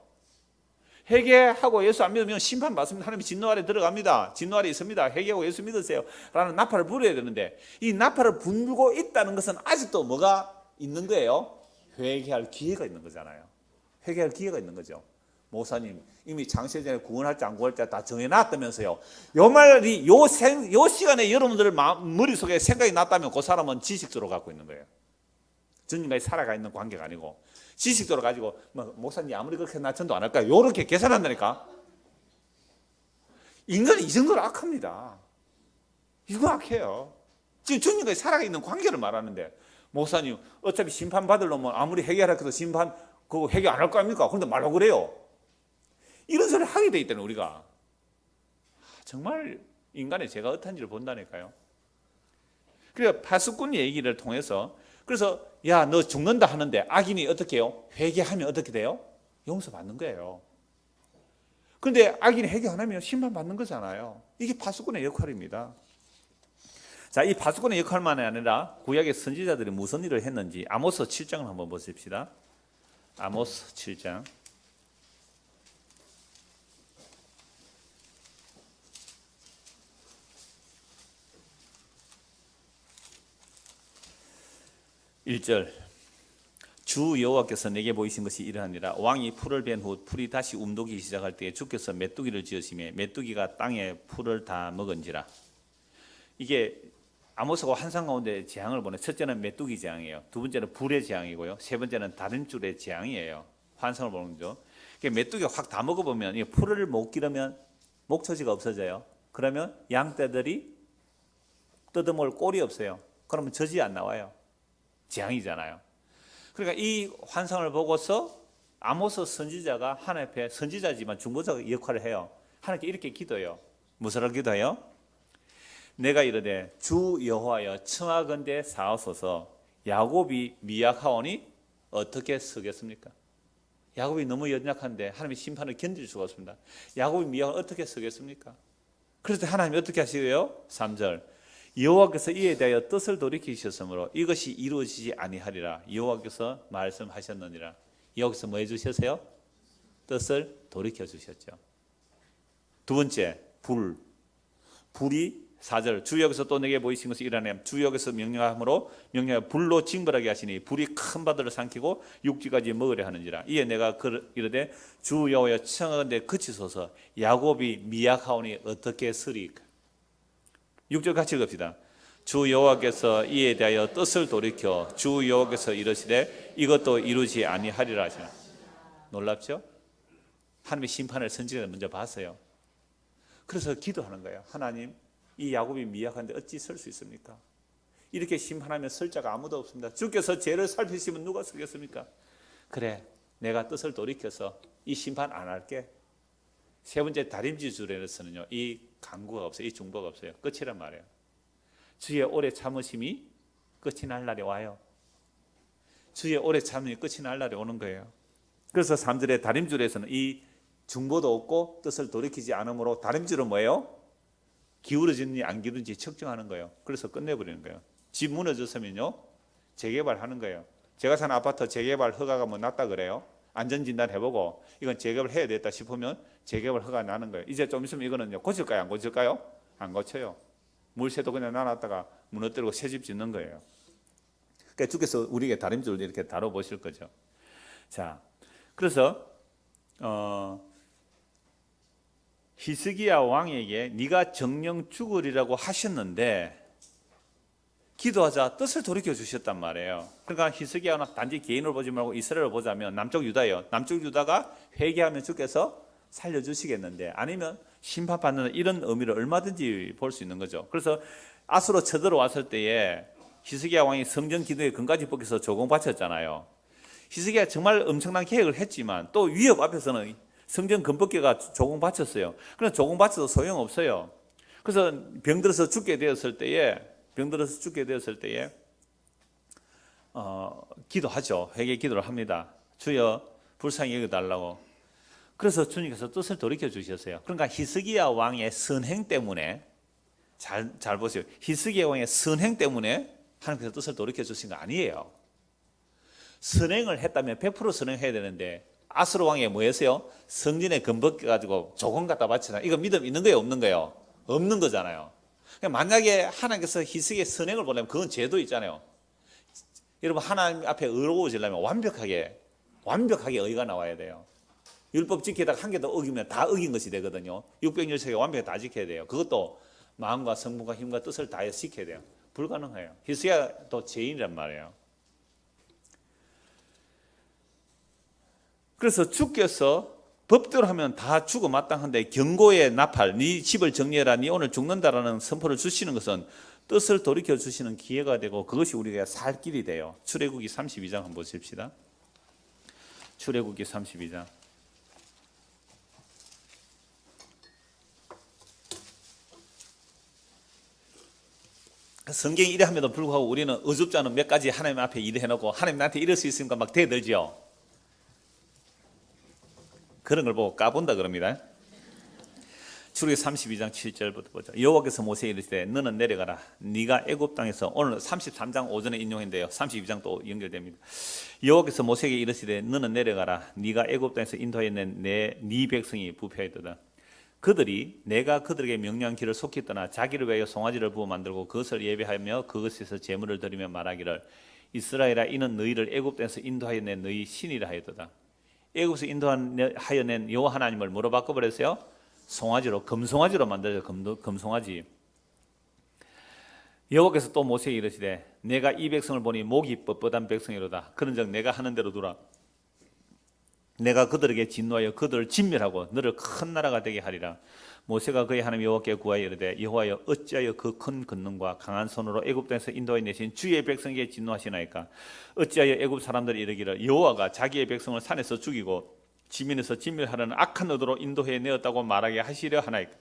회개하고 예수 안 믿으면 심판 받습니다. 하나님 진노 아래 들어갑니다. 진노 아래 있습니다. 회개하고 예수 믿으세요 라는 나팔을 불어야 되는데 이 나팔을 불고 있다는 것은 아직도 뭐가 있는 거예요? 회개할 기회가 있는 거잖아요. 회개할 기회가 있는 거죠. 목사님 이미 장세 전에 구원할지 안 구원할지 다 정해놨다면서요. 요 말이 요 시간에 여러분들 머릿속에 생각이 났다면 그 사람은 지식적으로 갖고 있는 거예요. 전인까지 살아가 있는 관계가 아니고 지식적으로 가지고 뭐, 목사님 아무리 그렇게 나 전도 안 할까요? 요렇게 계산한다니까. 인간이 이 정도로 악합니다. 이거 악해요. 지금 전인까지 살아가 있는 관계를 말하는데 목사님 어차피 심판 받을 놈은 아무리 회개하라 해도 심판 그거 회개 안 할 거 아닙니까? 그런데 말로 그래요. 이런 소리를 하게 돼 있다는 우리가. 정말 인간의 죄가 어떤지를 본다니까요. 그러니까 파수꾼 얘기를 통해서 그래서 야 너 죽는다 하는데 악인이 어떻게 해요? 회개하면 어떻게 돼요? 용서받는 거예요. 그런데 악인이 회개 안 하면 심판받는 거잖아요. 이게 파수꾼의 역할입니다. 자, 이 파수꾼의 역할만이 아니라 구약의 선지자들이 무슨 일을 했는지 아모스 7장을 한번 보십시다. 아모스 7장. (1절) 주 여호와께서 내게 보이신 것이 이러하니라. 왕이 풀을 벤 후 풀이 다시 움돋기 시작할 때에 주께서 메뚜기를 지으시며 메뚜기가 땅에 풀을 다 먹은지라. 이게 아모스가 환상 가운데 재앙을 보내. 첫째는 메뚜기 재앙이에요. 두 번째는 불의 재앙이고요. 세 번째는 다림줄의 재앙이에요. 환상을 보는 거죠. 메뚜기가 확 다 먹어보면 이 풀을 못 기르면 목초지가 없어져요. 그러면 양떼들이 뜯어먹을 꼴이 없어요. 그러면 젖이 안 나와요. 재앙이잖아요. 그러니까 이 환상을 보고서 아모스 선지자가 하나님 앞에 선지자지만 중보자 역할을 해요. 하나님께 이렇게 기도해요. 무엇을 기도해요? 내가 이르되 주 여호와여 청하건대 사하소서 야곱이 미약하오니 어떻게 서겠습니까? 야곱이 너무 연약한데 하나님의 심판을 견딜 수가 없습니다. 야곱이 미약하면 어떻게 서겠습니까? 그래서 하나님이 어떻게 하시고요? 3절 여호와께서 이에 대하여 뜻을 돌이키셨으므로 이것이 이루어지지 아니하리라. 여호와께서 말씀하셨느니라. 여기서 뭐 해주셨어요? 뜻을 돌이켜 주셨죠. 두 번째 불이 4절 주 여기서 또 내게 보이신 것이 이라네. 주 여기서 명령함으로 명령하여 불로 징벌하게 하시니 불이 큰 바다를 삼키고 육지까지 먹으려 하는지라. 이에 내가 이르되 주 여호와여 청하건대 그치소서 야곱이 미약하오니 어떻게 쓰리까. 6절 같이 읽읍시다. 주 여호와께서 이에 대하여 뜻을 돌이켜 주 여호와께서 이르시되 이것도 이루지 아니하리라 하시나. 놀랍죠? 하나님의 심판을 선지자가 먼저 봤어요. 그래서 기도하는 거예요. 하나님 이 야곱이 미약한데 어찌 설 수 있습니까? 이렇게 심판하면 설 자가 아무도 없습니다. 주께서 죄를 살피시면 누가 서겠습니까? 그래 내가 뜻을 돌이켜서 이 심판 안 할게. 세 번째 다림쥐줄에서는요 이 강구가 없어요. 이 중보가 없어요. 끝이란 말이에요. 주의 오래 참으심이 끝이 날 날이 와요. 주의 오래 참음이 끝이 날 날이 오는 거예요. 그래서 3절에 다림줄에서는 이 중보도 없고 뜻을 돌이키지 않으므로 다림줄은 뭐예요? 기울어지는지 안 기울어지는지 측정하는 거예요. 그래서 끝내버리는 거예요. 집 무너졌으면요 재개발하는 거예요. 제가 사는 아파트 재개발 허가가 뭐 났다 그래요. 안전진단 해보고 이건 재개발 해야 되겠다 싶으면 재개발 허가 나는 거예요. 이제 좀 있으면 이거는요 고칠까요? 안 고칠까요? 안 고쳐요. 물새도 그냥 놔놨다가 무너뜨리고 새집 짓는 거예요. 그러니까 주께서 우리에게 다림질을 이렇게 다뤄보실 거죠. 자, 그래서 히스기야 왕에게 네가 정령 죽으리라고 하셨는데 기도하자 뜻을 돌이켜 주셨단 말이에요. 그러니까 히스기야는 단지 개인을 보지 말고 이스라엘을 보자면 남쪽 유다예요. 남쪽 유다가 회개하면 주께서 살려주시겠는데 아니면 심판받는 이런 의미를 얼마든지 볼 수 있는 거죠. 그래서 아수로 쳐들어왔을 때에 히스기야 왕이 성전 기둥에 금까지 벗겨서 조공 바쳤잖아요. 히스기야 정말 엄청난 계획을 했지만 또 위협 앞에서는 성전 금벗겨가 조공 바쳤어요. 그래서 조공 바쳐도 소용없어요. 그래서 병들어서 죽게 되었을 때에 기도하죠. 회개 기도를 합니다. 주여 불쌍히 여겨달라고. 그래서 주님께서 뜻을 돌이켜 주셨어요. 그러니까 히스기야 왕의 선행 때문에 잘 보세요. 히스기야 왕의 선행 때문에 하나님께서 뜻을 돌이켜 주신 거 아니에요. 선행을 했다면 100% 선행해야 되는데 아수르 왕이 뭐 했어요? 성전에 금벗겨가지고 조공 갖다 바치나. 이거 믿음 있는 거예요, 없는 거예요? 없는 거잖아요. 그러니까 만약에 하나님께서 히스기야의 선행을 보려면 그건 죄도 있잖아요. 여러분 하나님 앞에 의로워지려면 완벽하게 의가 나와야 돼요. 율법 지키다가 한 개 더 어기면 다 어긴 것이 되거든요. 613개 완벽히 다 지켜야 돼요. 그것도 마음과 성분과 힘과 뜻을 다해서 지켜야 돼요. 불가능해요. 히스기야도 죄인이란 말이에요. 그래서 주께서 법대로 하면 다 죽어 마땅한데 경고의 나팔, 네 집을 정리해라, 네 오늘 죽는다라는 선포를 주시는 것은 뜻을 돌이켜 주시는 기회가 되고 그것이 우리가 살 길이 돼요. 출애굽기 32장 한번 보십시다. 출애굽기 32장. 성경이 이래 함에도 불구하고 우리는 어줍지 않은 몇 가지 하나님 앞에 일을 해놓고 하나님 나한테 이럴 수 있으니까 막 대들죠. 그런 걸 보고 까본다 그럽니다. 출애굽기 32장 7절부터 보죠. 여호와께서 모세에게 이르시되 너는 내려가라. 네가 애굽 땅에서, 오늘 33장 오전에 인용인데요. 32장 또 연결됩니다. 여호와께서 모세에게 이르시되 너는 내려가라. 네가 애굽 땅에서 인도하여 낸 네 백성이 부패하였도다. 그들이 내가 그들에게 명령한 길을 속히 떠나 자기를 위하여 송아지를 부어 만들고 그것을 예배하며 그것에서 제물을 드리며 말하기를 이스라엘아 이는 너희를 애굽 땅에서 인도하여 낸 너희 신이라 하였도다. 애굽에서 인도하여 낸 여호와 하나님을 뭐로 바꿔버렸어요? 송아지로, 금송아지로 만들어서 금송아지. 여호와께서 또 모세에게 이르시되 내가 이 백성을 보니 목이 뻣뻣한 백성이로다. 그런즉 내가 하는 대로 두라. 내가 그들에게 진노하여 그들을 진멸하고 너를 큰 나라가 되게 하리라. 모세가 그의 하나님 여호와께 구하여 이르되 여호와여 어찌하여 그 큰 권능과 강한 손으로 애굽 땅에서 인도하여 내신 주의 백성에게 진노하시나이까. 어찌하여 애굽 사람들이 이르기를 여호와가 자기의 백성을 산에서 죽이고 지면에서 진멸하려는 악한 의도로 인도해 내었다고 말하게 하시려 하나이까.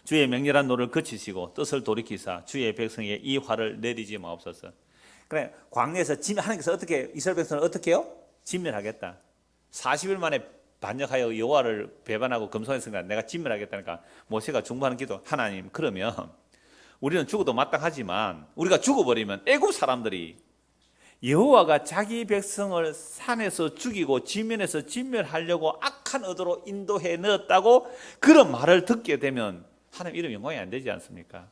주의 맹렬한 노를 그치시고 뜻을 돌이키사 주의 백성에게 이 화를 내리지 마옵소서. 그래, 광야에서 하나님께서 어떻게 이스라엘 백성을 어떻게 해요? 진멸하겠다. 40일 만에 반역하여 여호와를 배반하고 금송했으니까 내가 진멸하겠다니까 모세가 중보하는 기도. 하나님, 그러면 우리는 죽어도 마땅하지만 우리가 죽어버리면 애굽 사람들이 여호와가 자기 백성을 산에서 죽이고 지면에서 진멸하려고 악한 의도로 인도해 넣었다고 그런 말을 듣게 되면 하나님 이름 영광이 안 되지 않습니까?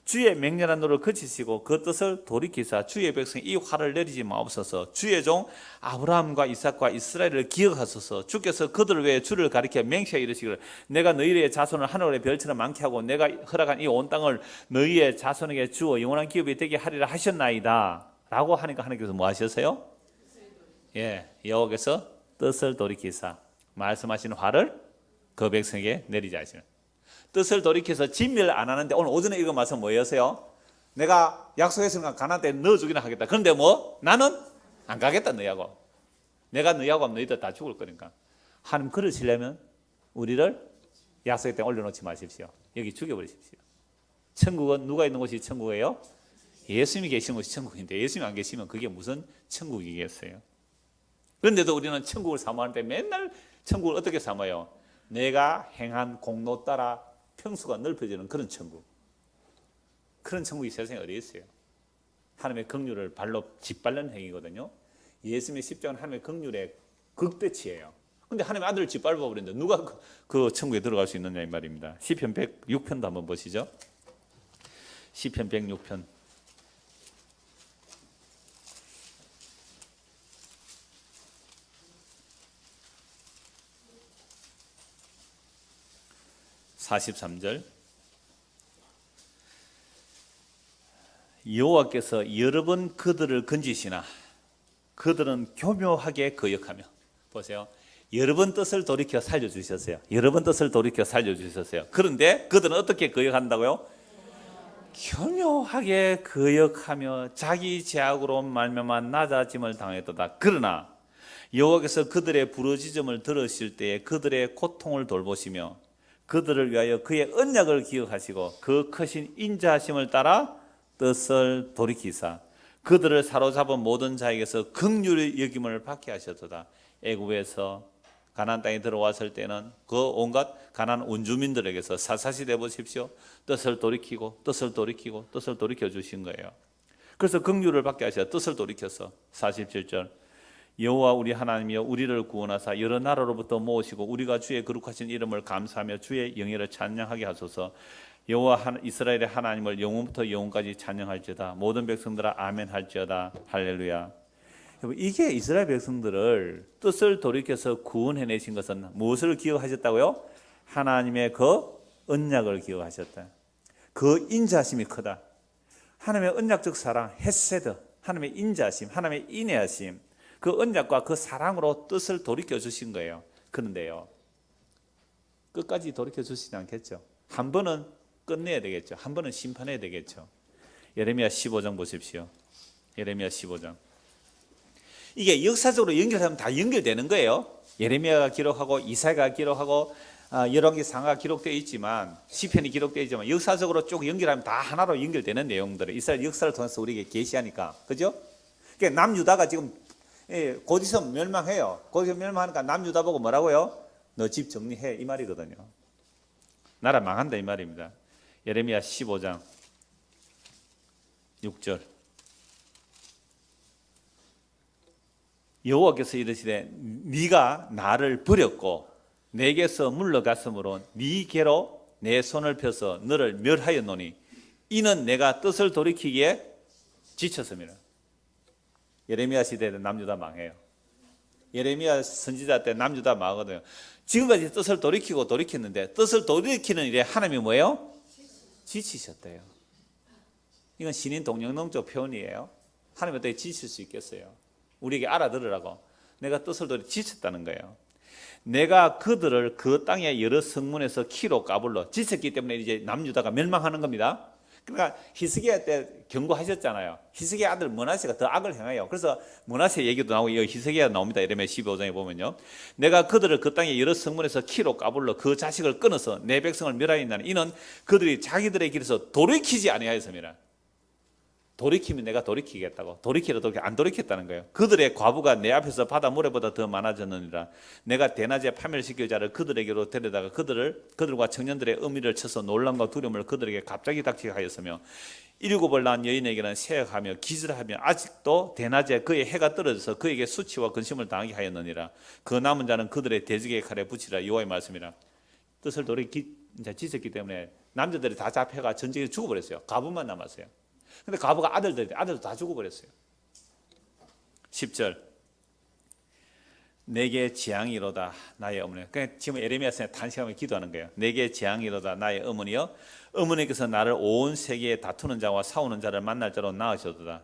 주의 맹렬한 노를 그치시고 그 뜻을 돌이키사 주의 백성 이 화를 내리지 마옵소서. 주의 종 아브라함과 이삭과 이스라엘을 기억하소서. 주께서 그들을 위해 주를 가리켜 맹세하여 이르시기를 내가 너희의 자손을 하늘의 별처럼 많게 하고 내가 허락한 이 온 땅을 너희의 자손에게 주어 영원한 기업이 되게 하리라 하셨나이다 라고 하니까 하나님께서 뭐 하셨어요? 여호와께서 뜻을 돌이키사 말씀하신 화를 그 백성에게 내리지 않으시는. 뜻을 돌이켜서 진멸 안 하는데 오늘 오전에 읽은 말씀 뭐였어요? 내가 약속했으니까 가나안 땅에 넣어 주기나 하겠다. 그런데 뭐 나는 안 가겠다 너희하고. 내가 너희하고 하면 너희들 다 죽을 거니까. 하나님 그러시려면 우리를 약속의 땅에 올려놓지 마십시오. 여기 죽여버리십시오. 천국은 누가 있는 곳이 천국이에요? 예수님이 계시는 곳이 천국인데 예수님이 안 계시면 그게 무슨 천국이겠어요? 그런데도 우리는 천국을 사모하는데 맨날 천국을 어떻게 사모해요? 내가 행한 공로 따라 평수가 넓혀지는 그런 천국. 그런 천국이 세상에 어디 있어요? 하나님의 긍휼을 발로 짓밟는 행위거든요. 예수님의 십자가는 하나님의 긍휼의 극대치예요. 그런데 하나님의 아들을 짓밟아버리는데 누가 그 천국에 들어갈 수 있느냐 이 말입니다. 시편 106편도 한번 보시죠. 시편 106편 43절. 여호와께서 여러 번 그들을 건지시나 그들은 교묘하게 거역하며. 보세요. 여러 번 뜻을 돌이켜 살려주셨어요. 여러 번 뜻을 돌이켜 살려주셨어요. 그런데 그들은 어떻게 거역한다고요? 교묘하게 거역하며 자기 죄악으로 말미암아 낮아짐을 당했도다. 그러나 여호와께서 그들의 부르짖음을 들으실 때에 그들의 고통을 돌보시며 그들을 위하여 그의 언약을 기억하시고 그 크신 인자하심을 따라 뜻을 돌이키사 그들을 사로잡은 모든 자에게서 긍휼의 여김을 받게 하셨도다. 애굽에서 가나안 땅에 들어왔을 때는 그 온갖 가나안 원주민들에게서 사사시 되보십시오. 뜻을 돌이키고 뜻을 돌이키고 뜻을 돌이켜 주신 거예요. 그래서 긍휼을 받게 하셔 뜻을 돌이켜서 47절. 여호와 우리 하나님이여 우리를 구원하사 여러 나라로부터 모으시고 우리가 주의 거룩하신 이름을 감사하며 주의 영예를 찬양하게 하소서. 여호와 이스라엘의 하나님을 영원부터 영원까지 찬양할지어다. 모든 백성들아 아멘 할지어다. 할렐루야. 이게 이스라엘 백성들을 뜻을 돌이켜서 구원해내신 것은 무엇을 기억하셨다고요? 하나님의 그 언약을 기억하셨다. 그 인자하심이 크다. 하나님의 언약적 사랑, 헤세드, 하나님의 인자하심, 하나님의 인애하심, 그 언약과 그 사랑으로 뜻을 돌이켜 주신 거예요. 그런데요, 끝까지 돌이켜 주시지 않겠죠. 한 번은 끝내야 되겠죠. 한 번은 심판해야 되겠죠. 예레미야 15장 보십시오. 예레미야 15장. 이게 역사적으로 연결하면 다 연결되는 거예요. 예레미야가 기록하고 이사야가 기록하고 열왕기 상하가 기록되어 있지만 시편이 기록되어 있지만 역사적으로 쭉 연결하면 다 하나로 연결되는 내용들을 이스라엘 역사를 통해서 우리에게 계시하니까, 그죠? 그러니까 남유다가 지금 곧 있으면 멸망해요. 곧 있으면 멸망하니까 남유다 보고 뭐라고요? 너 집 정리해, 이 말이거든요. 나라 망한다 이 말입니다. 예레미야 15장 6절. 여호와께서 이르시되 네가 나를 버렸고 내게서 물러갔으므로 네게로 내 손을 펴서 너를 멸하였노니 이는 내가 뜻을 돌이키기에 지쳤습니다. 예레미야 시대에는 남유다 망해요. 예레미야 선지자 때 남유다 망하거든요. 지금까지 뜻을 돌이키고 돌이켰는데 뜻을 돌이키는 일에 하나님이 뭐예요? 지치셨대요. 이건 신인 동령농적 표현이에요. 하나님 어떻게 지칠 수 있겠어요? 우리에게 알아들으라고. 내가 뜻을 돌이 지쳤다는 거예요. 내가 그들을 그 땅의 여러 성문에서 키로 까불러 지쳤기 때문에 이제 남유다가 멸망하는 겁니다. 그러니까 히스기야 때 경고하셨잖아요. 히스기야 아들 므낫세가 더 악을 행해요. 그래서 므낫세 얘기도 나오고 히스기야 나옵니다. 예레미야 15장에 보면요. 내가 그들을 그 땅의 여러 성문에서 키로 까불러 그 자식을 끊어서 내 백성을 멸하였나니 이는 그들이 자기들의 길에서 돌이키지 아니하였습니다. 돌이키면 내가 돌이키겠다고. 돌이키려도 안 돌이켰다는 거예요. 그들의 과부가 내 앞에서 바다 모래보다 더 많아졌느니라. 내가 대낮에 파멸시킬 자를 그들에게로 데려다가 그들과 청년들의 의미를 쳐서 놀람과 두려움을 그들에게 갑자기 닥치게 하였으며 일곱을 낳은 여인에게는 세약하며 기절하며 아직도 대낮에 그의 해가 떨어져서 그에게 수치와 근심을 당하게 하였느니라. 그 남은 자는 그들의 대적의 칼에 붙이라. 여호와의 말씀이라. 뜻을 지쳤기 때문에 남자들이 다 잡혀가 전쟁에 죽어버렸어요. 과부만 남았어요. 근데 과부가 아들도 다 죽어버렸어요. 10절. 내게 재앙이로다 나의 어머니. 그러니까 지금 에레미야서 탄식하며 기도하는 거예요. 내게 재앙이로다 나의 어머니여. 어머니께서 나를 온 세계에 다투는 자와 싸우는 자를 만날 자로 낳으셨도다.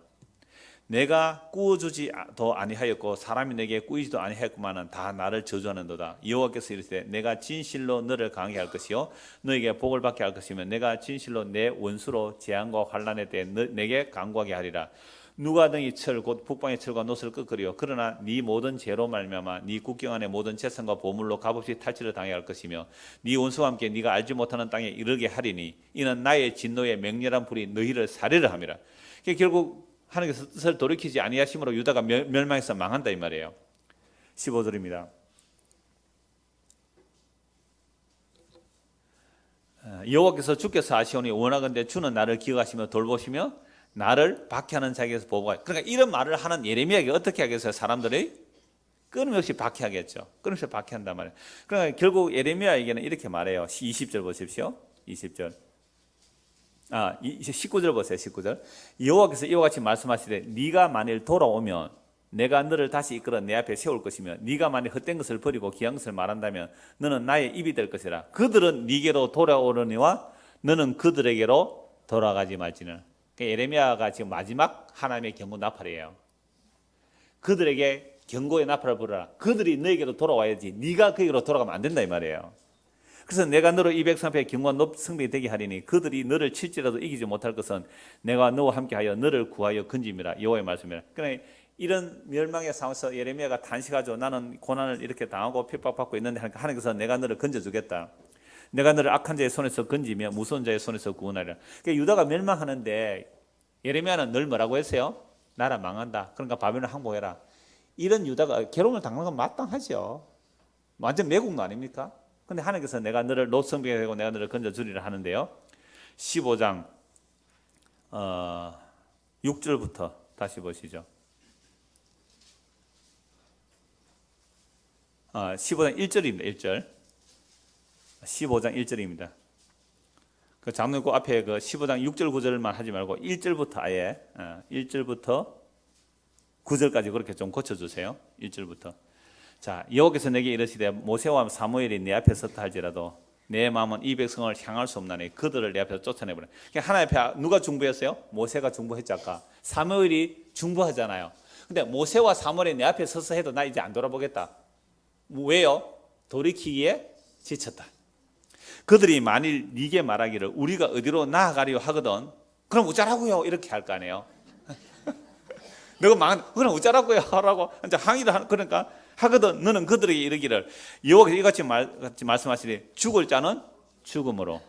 내가 꾸어주지도 아니하였고 사람이 내게 꾸이지도 아니하였구만은 다 나를 저주하는도다. 여호와께서 이르시되 내가 진실로 너를 강하게 할 것이요 너에게 복을 받게 할 것이며 내가 진실로 내 원수로 재앙과 환난에 대해 내게 강구하게 하리라. 누가 등이 철 곧 북방의 철과 노스를 끄끄리요 그러나 네 모든 죄로 말미암아 네 국경 안의 모든 재산과 보물로 값없이 탈취를 당해 할 것이며 네 원수와 함께 네가 알지 못하는 땅에 이르게 하리니 이는 나의 진노의 맹렬한 불이 너희를 살해를 함이라. 결국 하나님께서 뜻을 돌이키지 아니하심으로 유다가 멸망해서 망한다 이 말이에요. 15절입니다. 여호와께서 주께서 아시오니 원하건대 주는 나를 기억하시며 돌보시며 나를 박해하는 자에게서 보호하여. 그러니까 이런 말을 하는 예레미야에게 어떻게 하겠어요? 사람들이 끊임없이 박해하겠죠. 끊임없이 박해한단 말이에요. 그러니까 결국 예레미야에게는 이렇게 말해요. 20절 보십시오. 20절. 이제 19절 보세요. 19절. 여호와께서 이와 같이 말씀하시되 네가 만일 돌아오면 내가 너를 다시 이끌어 내 앞에 세울 것이며 네가 만일 헛된 것을 버리고 귀한 것을 말한다면 너는 나의 입이 될 것이라. 그들은 네게로 돌아오려니와 너는 그들에게로 돌아가지 말지는. 예레미야가 지금 마지막 하나님의 경고 나팔이에요. 그들에게 경고의 나팔을 불어라. 그들이 너에게로 돌아와야지 네가 그에게로 돌아가면 안 된다 이 말이에요. 그래서 내가 너를 이 백성 앞에 경고와 높승비 되게 하리니 그들이 너를 칠지라도 이기지 못할 것은 내가 너와 함께하여 너를 구하여 건짐이라. 여호와의 말씀이라. 그러니까 이런 멸망의 상황에서 예레미야가 탄식하죠. 나는 고난을 이렇게 당하고 핍박받고 있는데 하나님께서 내가 너를 건져주겠다. 내가 너를 악한 자의 손에서 건지며 무서운 자의 손에서 구원하리라. 그러니까 유다가 멸망하는데 예레미야는 늘 뭐라고 했어요? 나라 망한다. 그러니까 바벨론 항복해라. 이런 유다가 괴로움을 당하는 건 마땅하죠. 완전 매국노 아닙니까? 근데 하나님께서 내가 너를 노성비게 되고 내가 너를 건져주리라 하는데요. 15장 6절부터 다시 보시죠. 15장 1절입니다. 1절. 15장 1절입니다. 그 장로님 그 앞에 그 15장 6절 9절만 하지 말고 1절부터 아예 1절부터 9절까지 그렇게 좀 고쳐주세요. 1절부터. 자, 여호와께서 내게 이르시되 모세와 사무엘이 내 앞에 섰다 할지라도 내 마음은 이 백성을 향할 수 없나니 그들을 내 앞에서 쫓아내버려. 그러니까 하나님 앞에 누가 중보했어요? 모세가 중보했지 아까. 사무엘이 중보하잖아요. 근데 모세와 사무엘이 내 앞에 서서 해도 나 이제 안 돌아보겠다. 왜요? 돌이키기에 지쳤다. 그들이 만일 네게 말하기를 우리가 어디로 나아가려 하거든 그럼 어쩌라고요? 이렇게 할 거 아니에요. 너가 망한 그럼 어쩌라고요? 하라고 이제 항의를 하는 그러니까 하거든 너는 그들에게 이르기를 여호와께서 이같이 말씀하시되 죽을 자는 죽음으로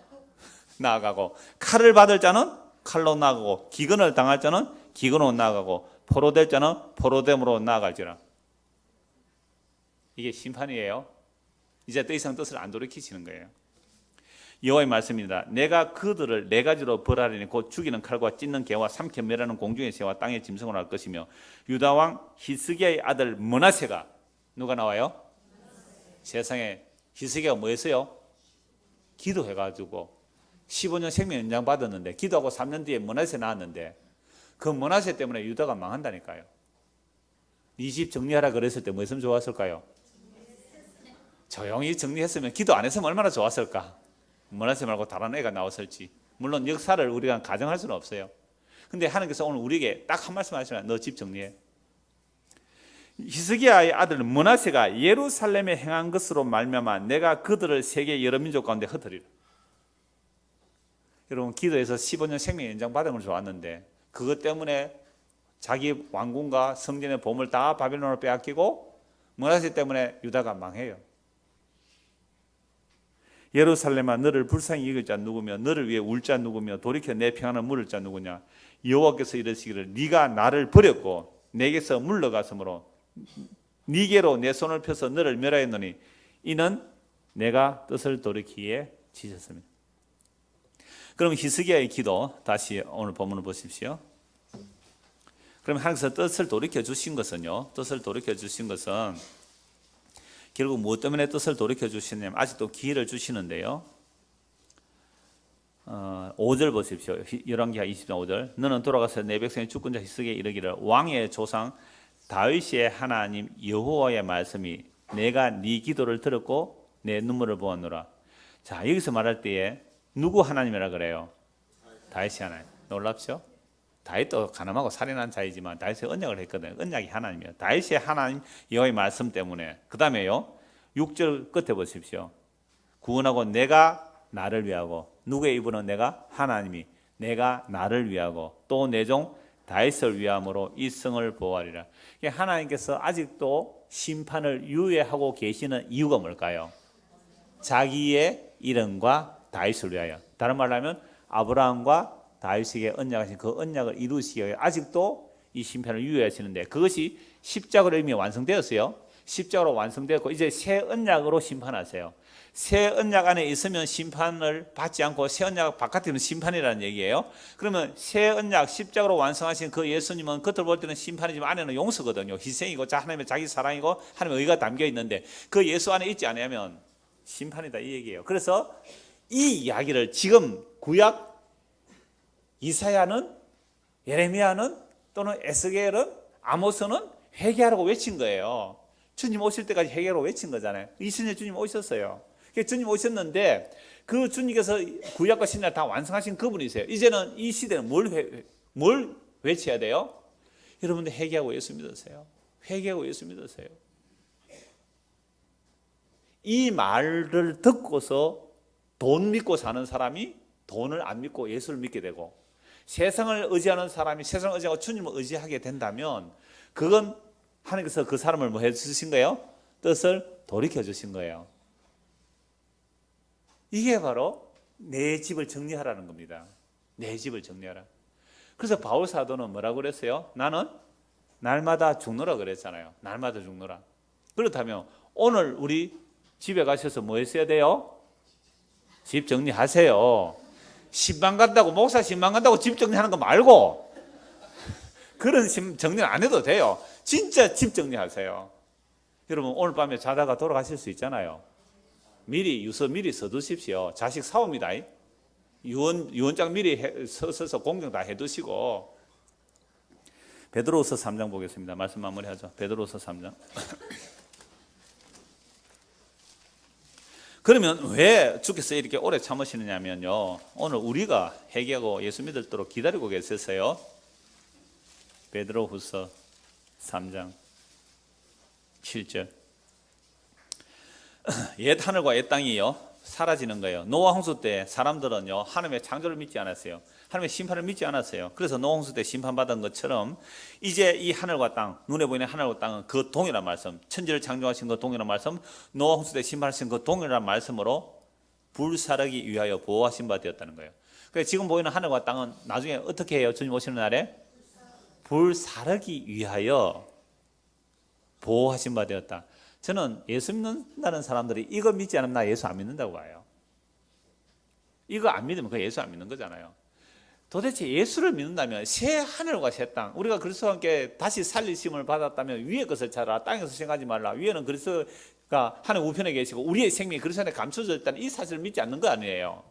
나아가고 칼을 받을 자는 칼로 나아가고 기근을 당할 자는 기근으로 나아가고 포로될 자는 포로됨으로 나아갈지라. 이게 심판이에요. 이제 더 이상 뜻을 안 돌이키시는 거예요. 여호와의 말씀입니다. 내가 그들을 네 가지로 벌하리니 곧 죽이는 칼과 찢는 개와 삼켜 멸하는 공중의 새와 땅의 짐승으로 할 것이며 유다 왕 히스기야의 아들 므낫세가 누가 나와요? 세상에 히스기야가 뭐 했어요? 기도해가지고 15년 생명 연장 받았는데 기도하고 3년 뒤에 므낫세 나왔는데 그 므낫세 때문에 유다가 망한다니까요. 이 집 정리하라 그랬을 때 뭐 했으면 좋았을까요? 조용히 정리했으면 기도 안 했으면 얼마나 좋았을까? 므낫세 말고 다른 애가 나왔을지. 물론 역사를 우리가 가정할 수는 없어요. 근데 하나님께서 오늘 우리에게 딱 한 말씀 하시면 너 집 정리해. 히스기야의 아들 므낫세가 예루살렘에 행한 것으로 말미암아 내가 그들을 세계 여러 민족 가운데 흩으리라. 여러분 기도해서 15년 생명 연장 받은 걸 좋았는데 그것 때문에 자기 왕궁과 성전의 보물 다 바벨론으로 빼앗기고 므낫세 때문에 유다가 망해요. 예루살렘아 너를 불쌍히 여길 자 누구며 너를 위해 울 자 누구며 돌이켜 내 평안을 물을 자 누구냐. 여호와께서 이르시기를 네가 나를 버렸고 내게서 물러갔으므로 네게로 내 손을 펴서 너를 멸하였노니 이는 내가 뜻을 돌이키기에 지쳤습니다. 그럼 히스기야의 기도 다시 오늘 본문을 보십시오. 그럼 하나님께서 뜻을 돌이켜 주신 것은요. 뜻을 돌이켜 주신 것은 결국 무엇 때문에 뜻을 돌이켜 주시냐면 아직도 기회를 주시는데요. 5절 보십시오. 열왕기하 20장 5절. 너는 돌아가서 내 백성의 주권자 히스기야에 이르기를 왕의 조상 다윗의 하나님 여호와의 말씀이 내가 네 기도를 들었고 내 눈물을 보았노라. 자, 여기서 말할 때에 누구 하나님이라 그래요? 다윗의 하나님. 놀랍죠? 다윗도 가늠하고 살인한 자이지만 다윗의 언약을 했거든요. 언약이 하나님이에요. 다윗의 하나님 여호와의 말씀 때문에. 그 다음에요. 6절 끝에 보십시오. 구원하고 내가 나를 위하고 누구의 입으로 내가 하나님이 내가 나를 위하고 또 내 종 다윗을 위함으로 이 성을 보호하리라. 하나님께서 아직도 심판을 유예하고 계시는 이유가 뭘까요? 자기의 이름과 다윗을 위하여. 다른 말로 하면 아브라함과 다윗에게 언약하신 그 언약을 이루시기 위해 아직도 이 심판을 유예하시는데 그것이 십자가로 이미 완성되었어요. 십자가로 완성되었고 이제 새 언약으로 심판하세요. 새 언약 안에 있으면 심판을 받지 않고 새 언약 바깥에 있는 심판이라는 얘기예요. 그러면 새 언약 십자가로 완성하신 그 예수님은 겉으로 볼 때는 심판이지만 안에는 용서거든요. 희생이고 하나님의 자기 사랑이고 하나님의 의가 담겨 있는데 그 예수 안에 있지 않으면 심판이다 이 얘기예요. 그래서 이 이야기를 지금 구약 이사야는, 예레미야는, 또는 에스겔은, 아모스는 회개하라고 외친 거예요. 주님 오실 때까지 회개하라고 외친 거잖아요. 2000년 주님 오셨어요. 주님 오셨는데 그 주님께서 구약과 신약 다 완성하신 그분이세요. 이제는 이 시대는 뭘 외쳐야 돼요? 여러분들 회개하고 예수 믿으세요. 회개하고 예수 믿으세요. 이 말을 듣고서 돈 믿고 사는 사람이 돈을 안 믿고 예수를 믿게 되고, 세상을 의지하는 사람이 세상을 의지하고 주님을 의지하게 된다면 그건 하나님께서 그 사람을 뭐 해주신 거예요? 뜻을 돌이켜 주신 거예요. 이게 바로 내 집을 정리하라는 겁니다. 내 집을 정리하라. 그래서 바울 사도는 뭐라고 그랬어요? 나는 날마다 죽노라 그랬잖아요. 날마다 죽노라. 그렇다면 오늘 우리 집에 가셔서 뭐 했어야 돼요? 집 정리하세요. 신방 간다고, 목사 신방 간다고 집 정리하는 거 말고 그런 정리는 안 해도 돼요. 진짜 집 정리하세요. 여러분 오늘 밤에 자다가 돌아가실 수 있잖아요. 유서 미리 써두십시오. 자식 사옵니다. 유언장 미리 써서 공경 다 해두시고. 베드로후서 3장 보겠습니다. 말씀 마무리하죠. 베드로후서 3장. 그러면 왜 주께서 이렇게 오래 참으시느냐면요, 오늘 우리가 회개하고 예수 믿도록 기다리고 계셨어요. 베드로후서 3장 7절. 옛 하늘과 옛 땅이요 사라지는 거예요. 노아 홍수 때 사람들은요 하나님의 창조를 믿지 않았어요. 하나님의 심판을 믿지 않았어요. 그래서 노아 홍수 때 심판받은 것처럼 이제 이 하늘과 땅, 눈에 보이는 하늘과 땅은 그 동일한 말씀, 천지를 창조하신 그 동일한 말씀, 노아 홍수 때 심판하신 그 동일한 말씀으로 불사르기 위하여 보호하신 바 되었다는 거예요. 그래서 지금 보이는 하늘과 땅은 나중에 어떻게 해요? 주님 오시는 날에 불사르기 위하여 보호하신 바 되었다. 저는 예수 믿는다는 사람들이 이거 믿지 않으면 나 예수 안 믿는다고 봐요. 이거 안 믿으면 그 예수 안 믿는 거잖아요. 도대체 예수를 믿는다면 새 하늘과 새 땅, 우리가 그리스도와 함께 다시 살리심을 받았다면 위의 것을 찾아라, 땅에서 생각하지 말라. 위에는 그리스도가 하늘 우편에 계시고 우리의 생명이 그리스도 안에 감춰져 있다는 이 사실을 믿지 않는 거 아니에요.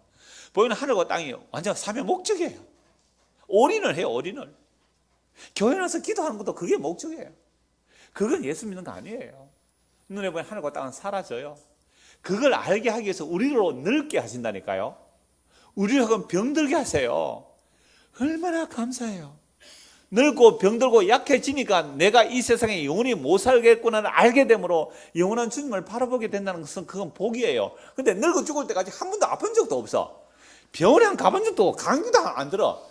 보이는 하늘과 땅이 완전 삶의 목적이에요. 올인을 해요. 올인을. 교회 나서 기도하는 것도 그게 목적이에요. 그건 예수 믿는 거 아니에요. 눈에 보이는 하늘과 땅은 사라져요. 그걸 알게 하기 위해서 우리로 늙게 하신다니까요. 우리로 병들게 하세요. 얼마나 감사해요. 늙고 병들고 약해지니까 내가 이 세상에 영원히 못 살겠구나를 알게 되므로 영원한 주님을 바라보게 된다는 것은 그건 복이에요. 근데 늙어 죽을 때까지 한 번도 아픈 적도 없어. 병원에 한 가본 적도 없고 감기도 안 들어.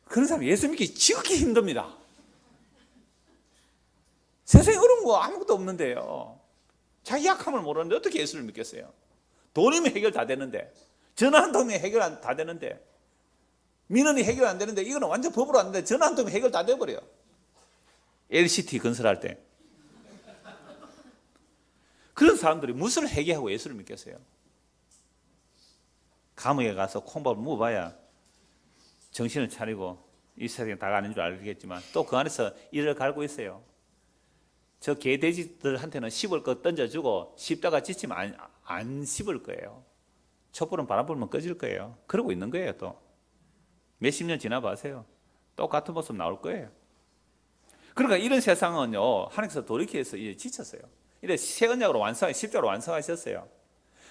그런 사람 예수 믿기 지극히 힘듭니다. 세상에 어려운 거 아무것도 없는데요. 자기 약함을 모르는데 어떻게 예수를 믿겠어요? 돈이면 해결 다 되는데, 전화 한 통이면 해결 다 되는데, 민원이 해결 안 되는데 이거는 완전 법으로 안 되는데 전화 한 통이면 해결 다 돼버려요. LCT 건설할 때. 그런 사람들이 무엇을 회개하고 예수를 믿겠어요? 감옥에 가서 콩밥을 먹어봐야 정신을 차리고 이 세상에 다 가는 줄 알겠지만 또 그 안에서 이를 갈고 있어요. 저 개돼지들한테는 씹을 거 던져주고 씹다가 지치면 안 씹을 거예요. 촛불은 바람 불면 꺼질 거예요. 그러고 있는 거예요. 또 몇십 년 지나봐세요. 똑같은 모습 나올 거예요. 그러니까 이런 세상은요 하나님께서 돌이켜서 이제 지쳤어요. 이래 새 언약으로 십자가로 완성하셨어요.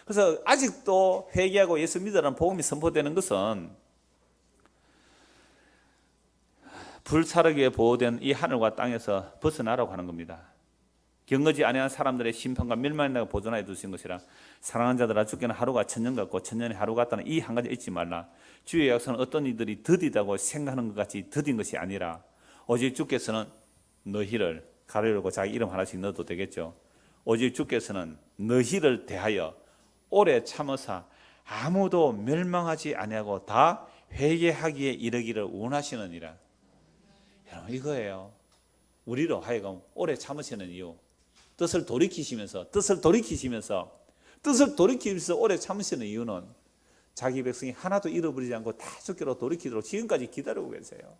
그래서 아직도 회개하고 예수 믿으라는 복음이 선포되는 것은 불사르기에 보호된 이 하늘과 땅에서 벗어나라고 하는 겁니다. 경거지 아니한 사람들의 심판과 멸망에 내가 보존하여 두신 것이라. 사랑하는 자들아, 주께는 하루가 천년 같고 천년이 하루 같다는 이 한 가지 잊지 말라. 주의 약속은 어떤 이들이 더디다고 생각하는 것 같이 더딘 것이 아니라 오직 주께서는 너희를, 가로 열고 자기 이름 하나씩 넣어도 되겠죠. 오직 주께서는 너희를 대하여 오래 참으사 아무도 멸망하지 아니하고 다 회개하기에 이르기를 원하시느니라. 여러분, 이거예요. 우리로 하여금 오래 참으시는 이유. 뜻을 돌이키시면서 오래 참으시는 이유는 자기 백성이 하나도 잃어버리지 않고 다 죽기로 돌이키도록 지금까지 기다리고 계세요.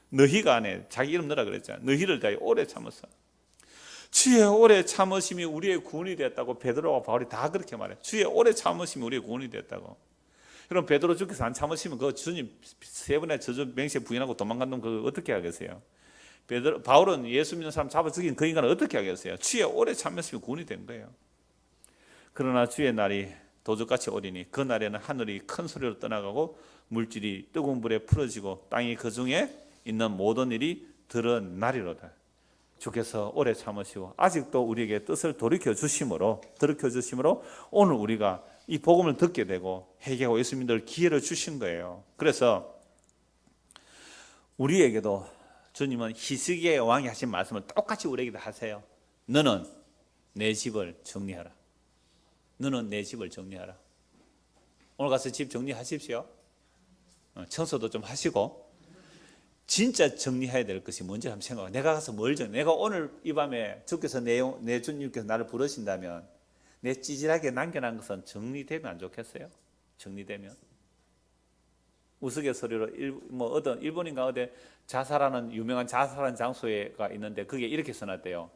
너희가 안에 자기 이름 넣으라 그랬잖아요. 너희를 다해 오래 참으사. 주의 오래 참으심이 우리의 구원이 되었다고 베드로와 바울이 다 그렇게 말해요. 주의 오래 참으심이 우리의 구원이 되었다고. 그럼 베드로 주께서 안 참으시면 그 주님 세 번의 저주 맹세 부인하고 도망간 놈 그거 어떻게 하겠어요? 바울은 예수 믿는 사람 잡아 죽인 그 인간을 어떻게 하겠어요? 주에 오래 참았으면 구원이 된 거예요. 그러나 주의 날이 도적같이 오리니 그 날에는 하늘이 큰 소리로 떠나가고 물질이 뜨거운 불에 풀어지고 땅이 그 중에 있는 모든 일이 드러나리로다. 주께서 오래 참으시고 아직도 우리에게 뜻을 돌이켜 주심으로 오늘 우리가 이 복음을 듣게 되고 회개하고 예수 믿을 기회를 주신 거예요. 그래서 우리에게도 주님은 히스기야의 왕이 하신 말씀을 똑같이 우리에게도 하세요. 너는 내 집을 정리하라. 너는 내 집을 정리하라. 오늘 가서 집 정리하십시오. 청소도 좀 하시고. 진짜 정리해야 될 것이 뭔지 한번 생각해. 내가 가서 뭘 정리? 내가 오늘 이 밤에 주께서 내 주님께서 나를 부르신다면 내 찌질하게 남겨놓은 것은 정리되면 안 좋겠어요? 정리되면 우스갯소리로 어떤 일본인가 어디 자살하는 유명한 자살한 장소가 있는데 그게 이렇게 써놨대요.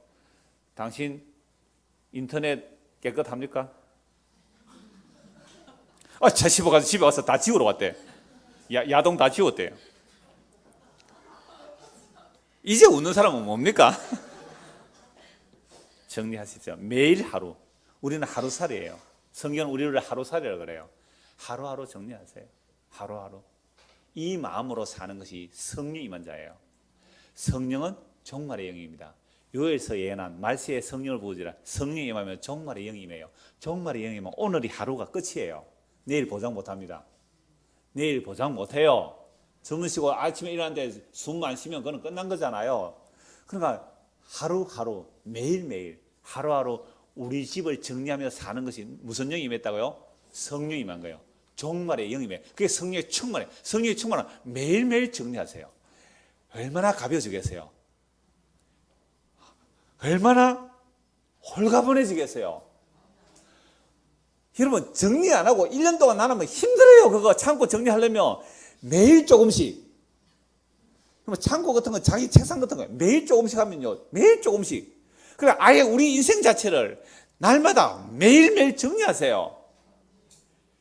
당신 인터넷 깨끗합니까? 차 집어가서 집에 와서 다 지우러 왔대. 야동 다 지웠대요. 이제 웃는 사람은 뭡니까? 정리하십시오. 매일 하루. 우리는 하루살이에요. 성경은 우리를 하루살이라고 그래요. 하루하루 정리하세요. 하루하루. 이 마음으로 사는 것이 성령 임한 자예요. 성령은 종말의 영입니다. 요엘서 예언한 말세의 성령을 보지라. 성령 임하면 종말의 영이 임해요. 종말의 영이 임하면 오늘이 하루가 끝이에요. 내일 보장 못합니다. 내일 보장 못해요. 주무시고 아침에 일어났는데 숨 안 쉬면 그건 끝난 거잖아요. 그러니까 하루하루 매일매일 하루하루 우리 집을 정리하며 사는 것이 무슨 영이 임했다고요? 성령이 임한 거예요. 종말의 영이 임해. 그게 성령의 충만해. 성령의 충만은 매일매일 정리하세요. 얼마나 가벼워지겠어요? 얼마나 홀가분해지겠어요? 여러분 정리 안 하고 1년 동안 나누면 힘들어요. 그거 창고 정리하려면 매일 조금씩. 창고 같은 거, 자기 책상 같은 거 매일 조금씩 하면요. 매일 조금씩. 그래 아예 우리 인생 자체를 날마다 매일매일 정리하세요.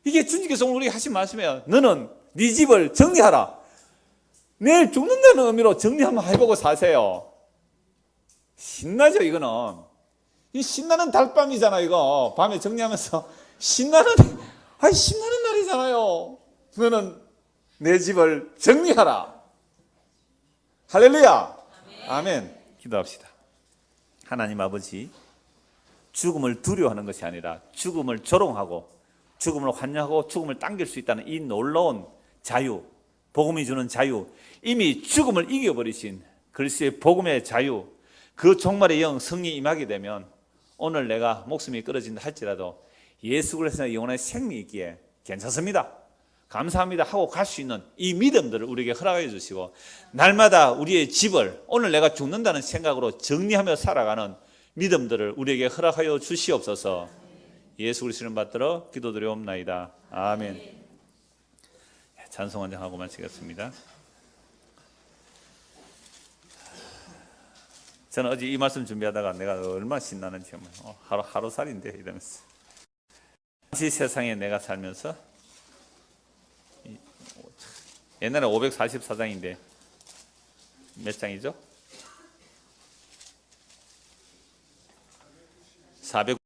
이게 주님께서 오늘 우리에게 하신 말씀이에요. 너는 네 집을 정리하라. 내일 죽는다는 의미로 정리 한번 해보고 사세요. 신나죠 이거는. 이 신나는 달밤이잖아 이거. 밤에 정리하면서 신나는 날이잖아요. 너는 내 집을 정리하라. 할렐루야. 아멘. 기도합시다. 하나님 아버지, 죽음을 두려워하는 것이 아니라 죽음을 조롱하고 죽음을 환영하고 죽음을 당길 수 있다는 이 놀라운 자유, 복음이 주는 자유, 이미 죽음을 이겨버리신 그리스도의 복음의 자유, 그 종말의 영 성령이 임하게 되면 오늘 내가 목숨이 끊어진다 할지라도 예수 그리스도의 영원한 생명이 있기에 괜찮습니다. 감사합니다 하고 갈 수 있는 이 믿음들을 우리에게 허락해 주시고 날마다 우리의 집을 오늘 내가 죽는다는 생각으로 정리하며 살아가는 믿음들을 우리에게 허락하여 주시옵소서. 예수 그리스도를 받들어 기도드리옵나이다. 아멘. 찬송 한장하고 마치겠습니다. 저는 어제 이 말씀 준비하다가 내가 얼마나 신나는지 하루살인데 이러면서 이 세상에 내가 살면서 옛날에 544장인데 몇 장이죠? 400